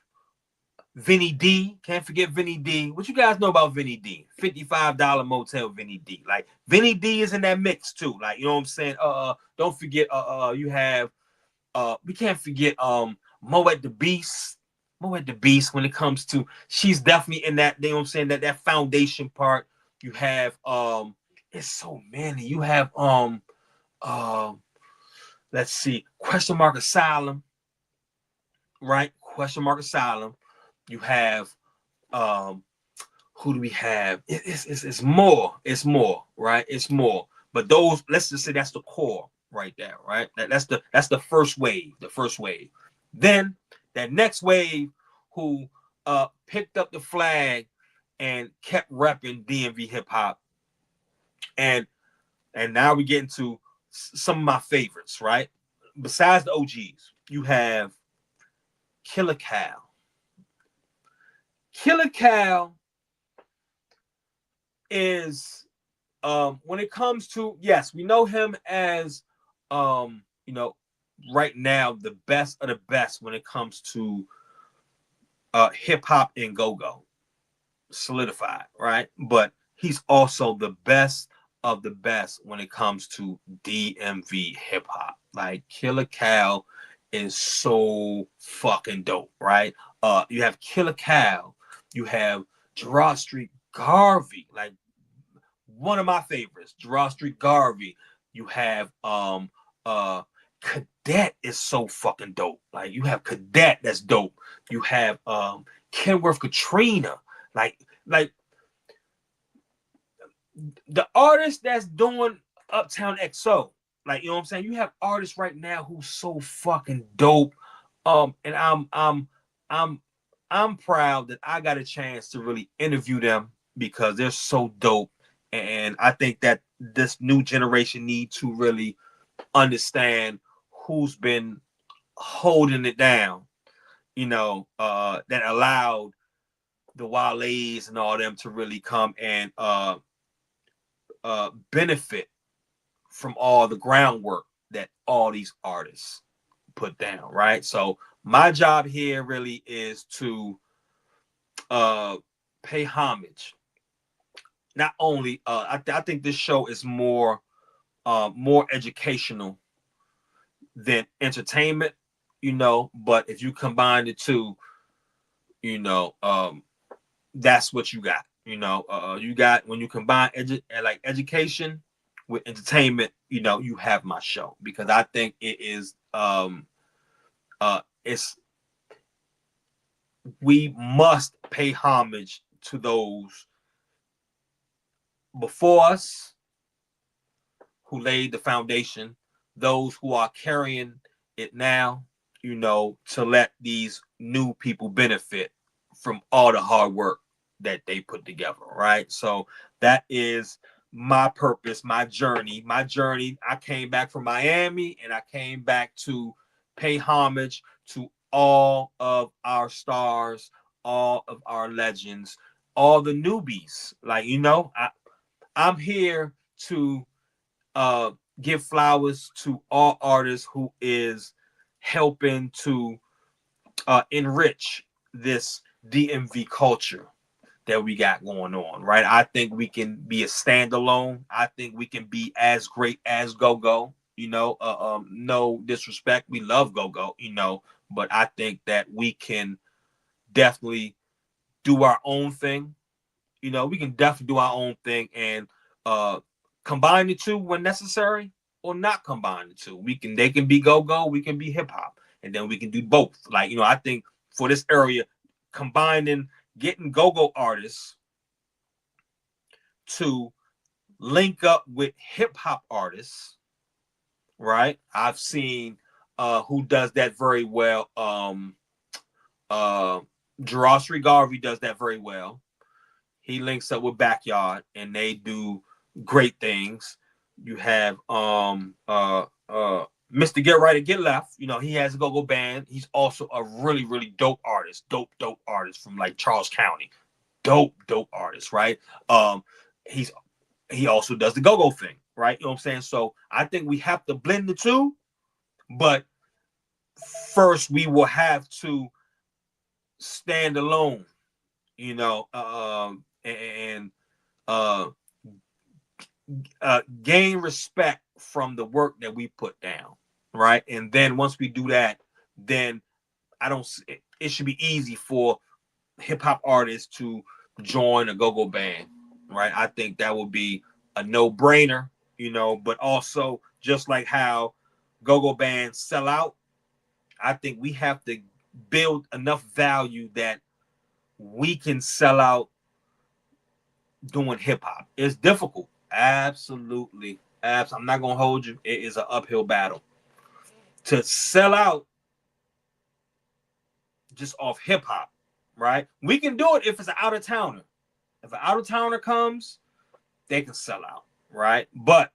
Vinny D. Can't forget Vinny D. What you guys know about Vinny D? $55 Motel Vinny D. Like, Vinny D is in that mix too. Like, you know what I'm saying? Don't forget, you have we can't forget Moet the Beast. Moet the Beast, when it comes to, she's definitely in that, you know what I'm saying, that foundation part. You have it's so many. You have let's see, Question Mark Asylum, right? Question Mark Asylum. You have who do we have? It's more. It's more, right? It's more. But those, let's just say that's the core right there, right? That's the first wave, the first wave. Then that next wave who picked up the flag and kept repping DMV hip hop. And now we get into some of my favorites, right? Besides the OGs, you have Killer Cal. Killer Cal is when it comes to, yes, we know him as right now the best of the best when it comes to hip hop and go-go. Solidified, right? But he's also the best of the best when it comes to DMV hip hop. Like Killer Cal is so fucking dope, right? You have Killer Cal, you have Gerard Street Garvey, like one of my favorites, Gerard Street Garvey. You have Cadet is so fucking dope. Like you have Cadet, that's dope. You have Kenworth Katrina, like the artist that's doing Uptown XO. Like, you know what I'm saying? You have artists right now who's so fucking dope. And I'm proud that I got a chance to really interview them because they're so dope. And I think that this new generation need to really understand who's been holding it down, that allowed the Wale's and all them to really come and benefit from all the groundwork that all these artists put down, right? So my job here really is to pay homage. Not only I think this show is more educational than entertainment, but if you combine the two, that's what you got. You got, when you combine education with entertainment, you have my show, because I think it is we must pay homage to those before us who laid the foundation, those who are carrying it now, to let these new people benefit from all the hard work that they put together, right? So that is my purpose, my journey. I came back from Miami and I came back to pay homage to all of our stars, all of our legends, all the newbies. Like, I'm here to give flowers to all artists who is helping to enrich this DMV culture that we got going on, right? I think we can be a standalone. I think we can be as great as Go-Go. No disrespect, we love Go-Go, but I think that we can definitely do our own thing. We can definitely do our own thing and combine the two when necessary, or not combine the two. They can be Go-Go, we can be hip hop, and then we can do both. Like, I think for this area, getting Go-Go artists to link up with hip hop artists, right? I've seen who does that very well. Gerard Street Garvey does that very well. He links up with Backyard and they do great things. You have Mr. Get Right or Get Left. He has a Go-Go band. He's also a really, really dope artist. Dope artist from like Charles County. Dope artist, right? He also does the Go-Go thing, right? You know what I'm saying? So I think we have to blend the two, but first we will have to stand alone, and gain respect from the work that we put down, right? And then once we do that, then it should be easy for hip hop artists to join a Go-Go band, right? I think that would be a no-brainer, you know, but also just like how go-go bands sell out, I think we have to build enough value that we can sell out doing hip-hop. It's difficult. Absolutely. I'm not going to hold you. It is an uphill battle. To sell out just off hip-hop, right? We can do it if it's an out-of-towner. If an out-of-towner comes, they can sell out, right? But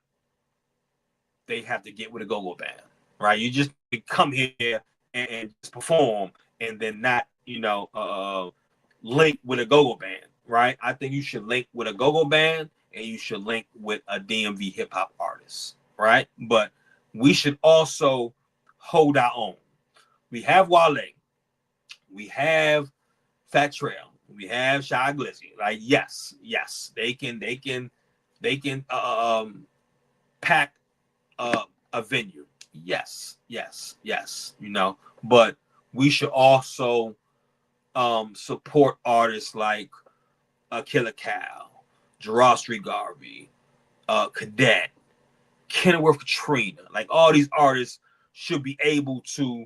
they have to get with a go-go band, right? You just come here and just perform and then not, you know, link with a go-go band, right? I think you should link with a go-go band and you should link with a DMV hip-hop artist, right? But we should also hold our own. We have Wale. We have Fat Trail. We have Shy Glizzy. Like, yes, they can pack a venue. Yes. You know, but we should also support artists like Killer Cal, Gerard Street Garvey, Cadet, Kenworth Katrina. Like, all these artists should be able to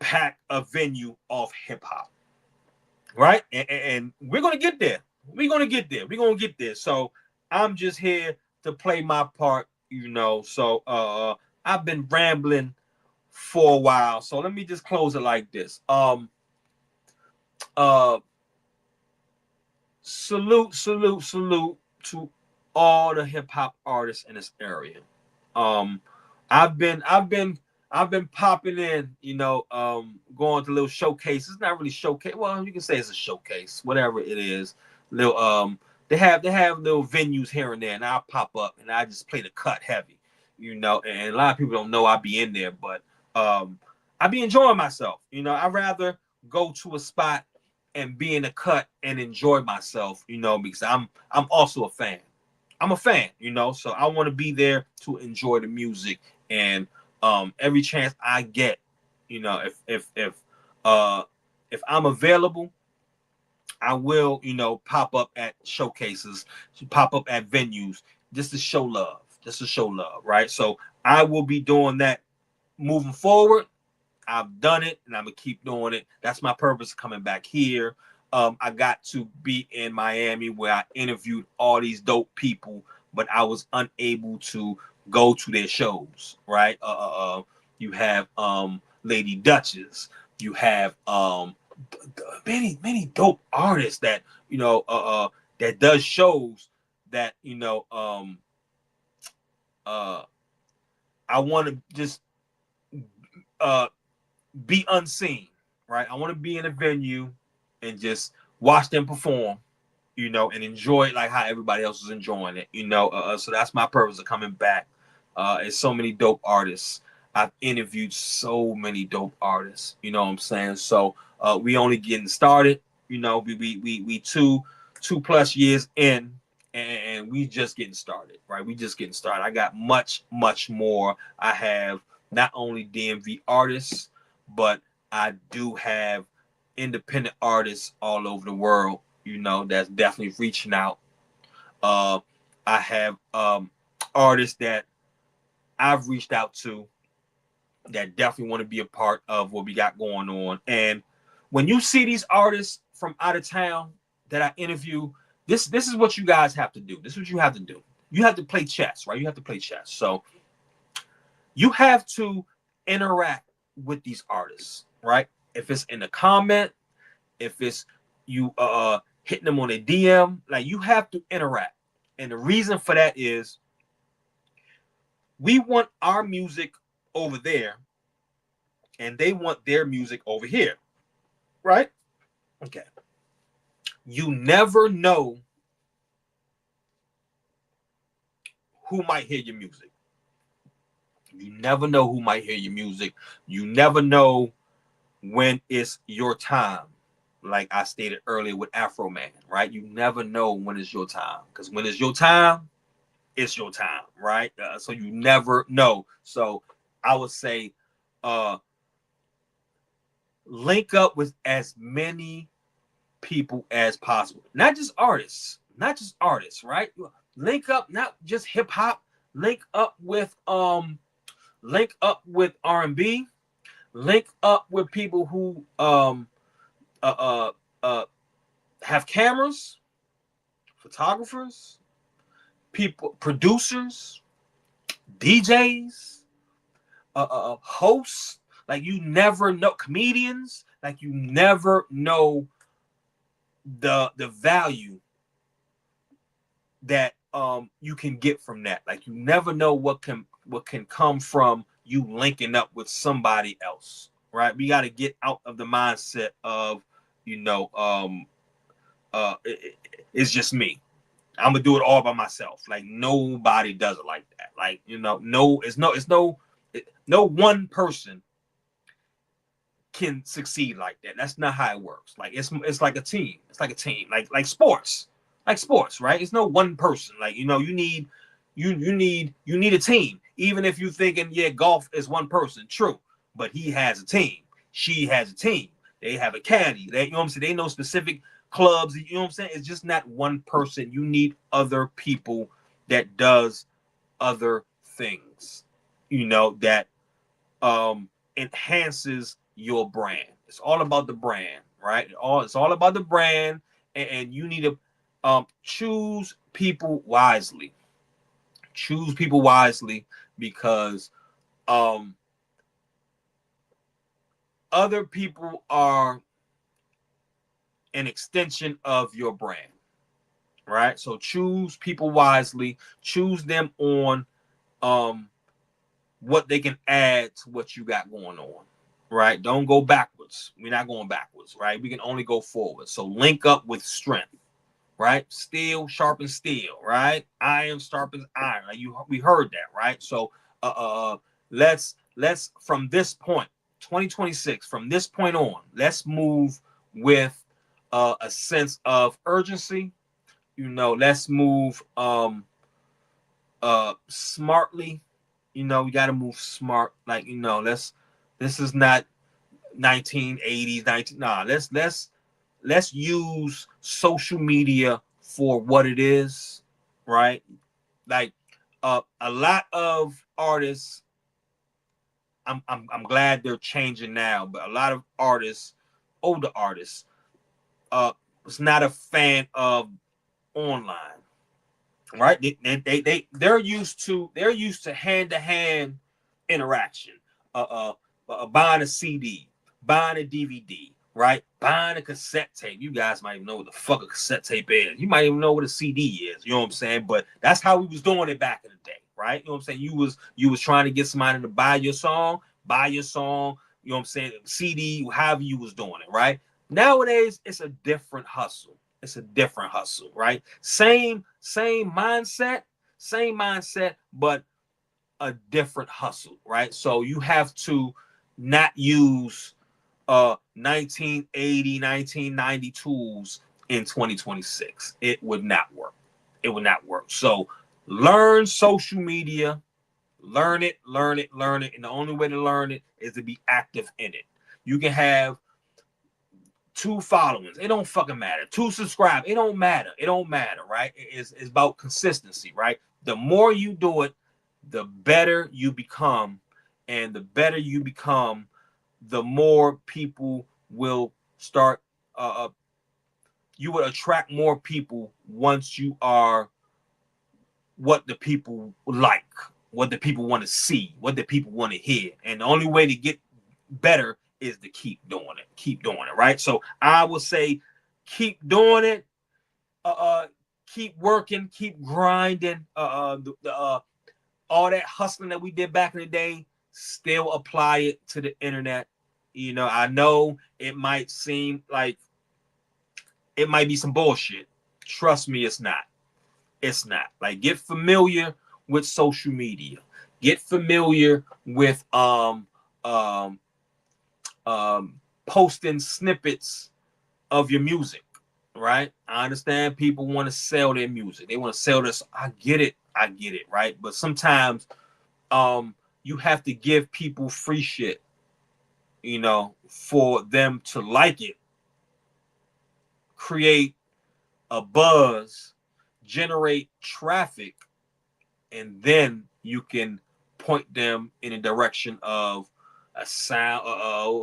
pack a venue off hip hop. Right? And we're gonna get there. We're gonna get there. So I'm just here to play my part, you know. So I've been rambling for a while. So let me just close it like this. Salute to all the hip hop artists in this area. I've been popping in, you know, going to little showcases. It's not really showcase. Well, you can say it's a showcase, whatever it is. Little they have little venues here and there, and I'll pop up and I just play the cut heavy, you know. And a lot of people don't know I be in there, but I be enjoying myself. You know, I'd rather go to a spot and be in the cut and enjoy myself, you know, because I'm also a fan. I'm a fan, you know, so I want to be there to enjoy the music. And every chance I get, you know, if I'm available, I will, you know, pop up at showcases, pop up at venues, just to show love, right? So I will be doing that moving forward. I've done it and I'm gonna keep doing it. That's my purpose coming back here. I got to be in Miami where I interviewed all these dope people, but I was unable to go to their shows, right? You have Lady Duchess, you have many dope artists that, you know, that does shows that, you know, I want to just be unseen, right? I want to be in a venue and just watch them perform, you know, and enjoy it like how everybody else is enjoying it, you know. So that's my purpose of coming back. It's so many dope artists. I've interviewed so many dope artists, you know what I'm saying? So we only getting started, you know. We 2+ years in, and we just getting started, right? We just getting started. I got much more. I have not only DMV artists, but I do have independent artists all over the world, you know, that's definitely reaching out. I have artists that I've reached out to that definitely want to be a part of what we got going on. And when you see these artists from out of town that I interview, this is what you guys have to do. This is what you have to do. You have to play chess, right? You have to play chess. So you have to interact with these artists, right? If it's in the comment, if it's you hitting them on a DM, like, you have to interact. And the reason for that is we want our music over there and they want their music over here, right? Okay. You never know who might hear your music. You never know who might hear your music. You never know when it's your time. Like I stated earlier with Afro Man, right? You never know when it's your time. Because when it's your time, it's your time, right? So you never know. So I would say link up with as many people as possible. Not just artists, right? link up not just hip hop, link up with R&B, link up with people who have cameras, photographers, people, producers, DJs, hosts. Like, you never know, comedians. Like, you never know the value that you can get from that. Like, you never know what can come from you linking up with somebody else, right? We got to get out of the mindset of, it's just me. I'm gonna do it all by myself. Like, nobody does it like that. Like, no one person can succeed like that. That's not how it works. Like, it's like a team. It's like a team. Like sports. Like sports, right? It's no one person. Like, you need a team. Even if you're thinking, yeah, golf is one person, true, but he has a team. She has a team. They have a caddy. They, what I'm saying? They know specific clubs. You know what I'm saying? It's just not one person. You need other people that does other things, that enhances your brand. It's all about the brand, right? It's all about the brand, and you need to choose people wisely. Choose people wisely, because other people are an extension of your brand, right? So choose people wisely. Choose them on what they can add to what you got going on, right? Don't go backwards. We're not going backwards, right? We can only go forward. So link up with strength, right? Steel sharpens steel, right? Iron sharpens iron. Like, we heard that, right? So let's from this point, 2026, from this point on, let's move with a sense of urgency. Let's move smartly. We got to move smart. Like, this is not 1980s. Let's use social media for what it is, right? Like, a lot of artists, I'm glad they're changing now, but a lot of artists, older artists, was not a fan of online, right? They're used to hand-to-hand interaction, buying a CD, buying a DVD, right? Buying a cassette tape. You guys might even know what the fuck a cassette tape is. You might even know what a CD is. You know what I'm saying? But that's how we was doing it back in the day, right? You know what I'm saying? You was trying to get somebody to buy your song. You know what I'm saying? CD, however you was doing it, right? Nowadays, it's a different hustle. Right? Same mindset, but a different hustle, right? So you have to not use 1980, 1990 tools in 2026. It would not work. So learn social media, learn it. And the only way to learn it is to be active in it. You can have 2 followings. It don't fucking matter. 2 subscribe. It don't matter, right? It's about consistency, right? The more you do it, the better you become. And the better you become, the more people will start, you will attract more people once you are what the people like, what the people want to see, what the people want to hear. And the only way to get better is to keep doing it, right? So I would say keep doing it, keep working, keep grinding, all that hustling that we did back in the day, still apply it to the internet. I know it might seem like it might be some bullshit. Trust me, it's not. Like, get familiar with social media. Get familiar with posting snippets of your music, right? I understand people want to sell their music. They want to sell this. I get it, right? But sometimes you have to give people free shit, for them to like it. Create a buzz generate traffic, and then you can point them in a direction of a sound,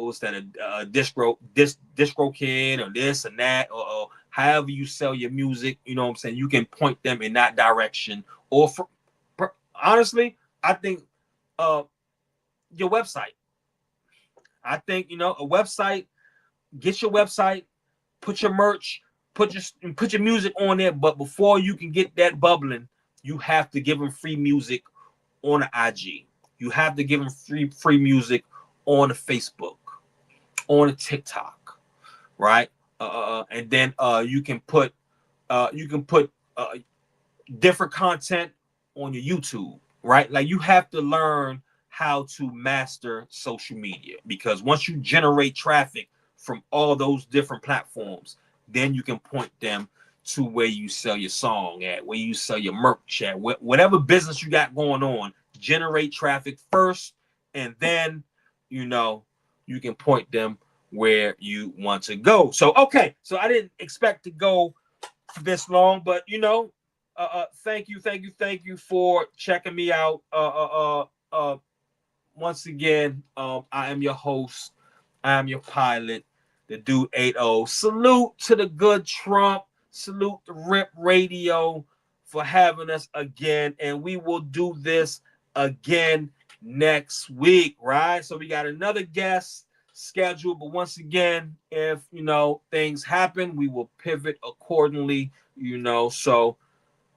what's that, a distro kid, or this and that, or however you sell your music, you know what I'm saying? You can point them in that direction. Or honestly, I think your website. I think, you know, a website, get your website, put your merch, put your music on there. But before you can get that bubbling, you have to give them free music on the IG. You have to give them free music on the Facebook, on the TikTok, right? And then you can put different content on your YouTube, right? Like, you have to learn how to master social media, because once you generate traffic from all those different platforms, then you can point them to where you sell your song at, where you sell your merch at, whatever business you got going on. Generate traffic first, and then, you know, you can point them where you want to go. So, okay, so I didn't expect to go this long, but, you know, thank you for checking me out. Once again, I am your host. I am your pilot, the Dude 80. Salute to the good Trump. Salute the Rip Radio for having us again, and we will do this again next week, right? So we got another guest scheduled, but once again, if, you know, things happen, we will pivot accordingly, you know. So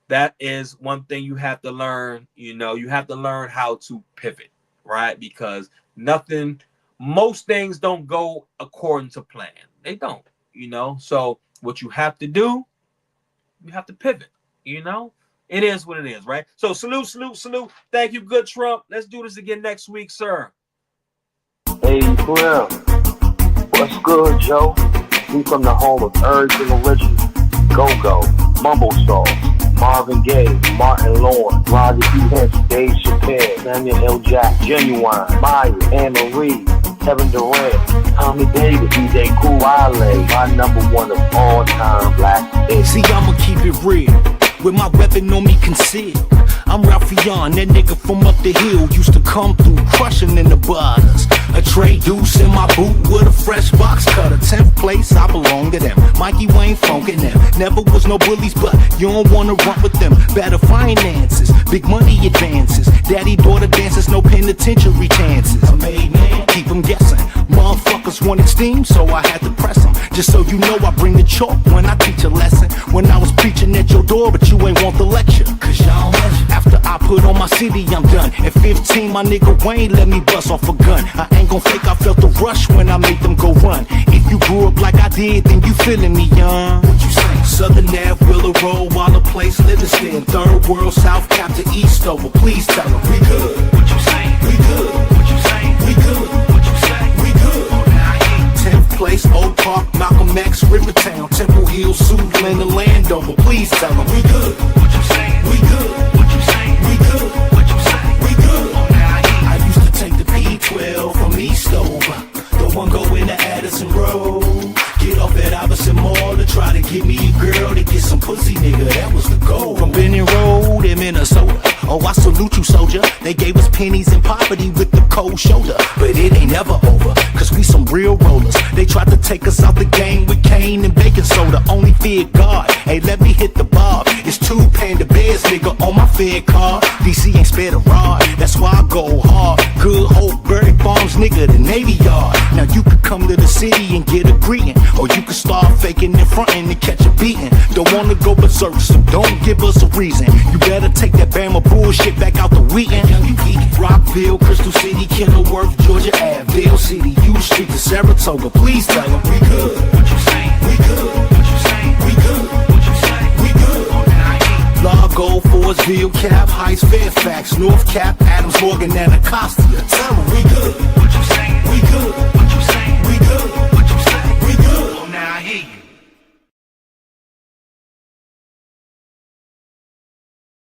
that is one thing you have to learn. You know, you have to learn how to pivot, right? Because most things don't go according to plan. They don't, you know. So what you have to do, you have to pivot, you know. It is what it is, right? So salute. Thank you, good Trump. Let's do this again next week, sir. Hey, Will. What's good, Joe? We from the home of Urge and Original, Go-Go, Mumble Sauce, Marvin Gaye, Martin Lawrence, Roger P. Hicks, Dave Chappelle, Samuel L. Jack, Genuine, Maya, Anne-Marie, Kevin Durant, Tommy Davis, DJ Kool, Wale, my number one of all time black. See, I'ma keep it real, with my weapon on me concealed. I'm Ralphion, that nigga from up the hill, used to come through crushing in the butters. A tray deuce in my boot with a fresh box cutter. 10th place, I belong to them. Mikey Wayne funkin' them. Never was no bullies, but you don't wanna run with them. Better finances, big money advances. Daddy-daughter dances, no penitentiary chances. A made man, keep them guessing. Motherfuckers wanted steam, so I had to press them. Just so you know, I bring the chalk when I teach a lesson. When I was preaching at your door, but you ain't want the lecture, cause y'all measure. After I put on my CD, I'm done. At 15, my nigga Wayne let me bust off a gun. I ain't gon' fake, I felt the rush when I made them go run. If you grew up like I did, then you feeling me, young. What you say? Southern Ave, Willow Road, Waller Place, Livingston, Third World, South Cap to Eastover. Please tell them we good. What you say? We good. What you say? We good. What you say? We good. 10th place, Oak Park, Malcolm X, Rivertown, Temple Hill, Suitland, and Landover. Please tell them we good. What you say? We good. What you say? We good. What you say? We good. I used to take the P12 from Eastover, the one going to Addison Road. Get off at Iverson Mall to try to get me a girl to get some pussy, nigga, that was the goal. From Benning Road in Minnesota, oh, I salute you, soldier. They gave us pennies and poverty with the cold shoulder. But it ain't never over, cause we some real rollers. They tried to take us out the game with cane and baking soda. Only feared God, hey, let me hit the bar. It's 2 Panda Bears, nigga, on my Fed car. DC ain't spared a rod, that's why I go hard. Good Hope, Berry Farms, nigga, the Navy Yard. Now you could come to the city and get a greeting, or you could start faking in front and catch a beating. Don't wanna go berserk, so don't give us a reason. You better take that Bama bullshit back out the weekend. Rockville, Crystal City, Kenilworth, Georgia Ave, Dale City, U Street to Saratoga. Please tell them we good. What you say? We good. What you say? We good. What you say? We good. Largo, Forestville, Cap Heights, Fairfax, North Cap, Adams, Morgan, and Anacostia. Tell them we good.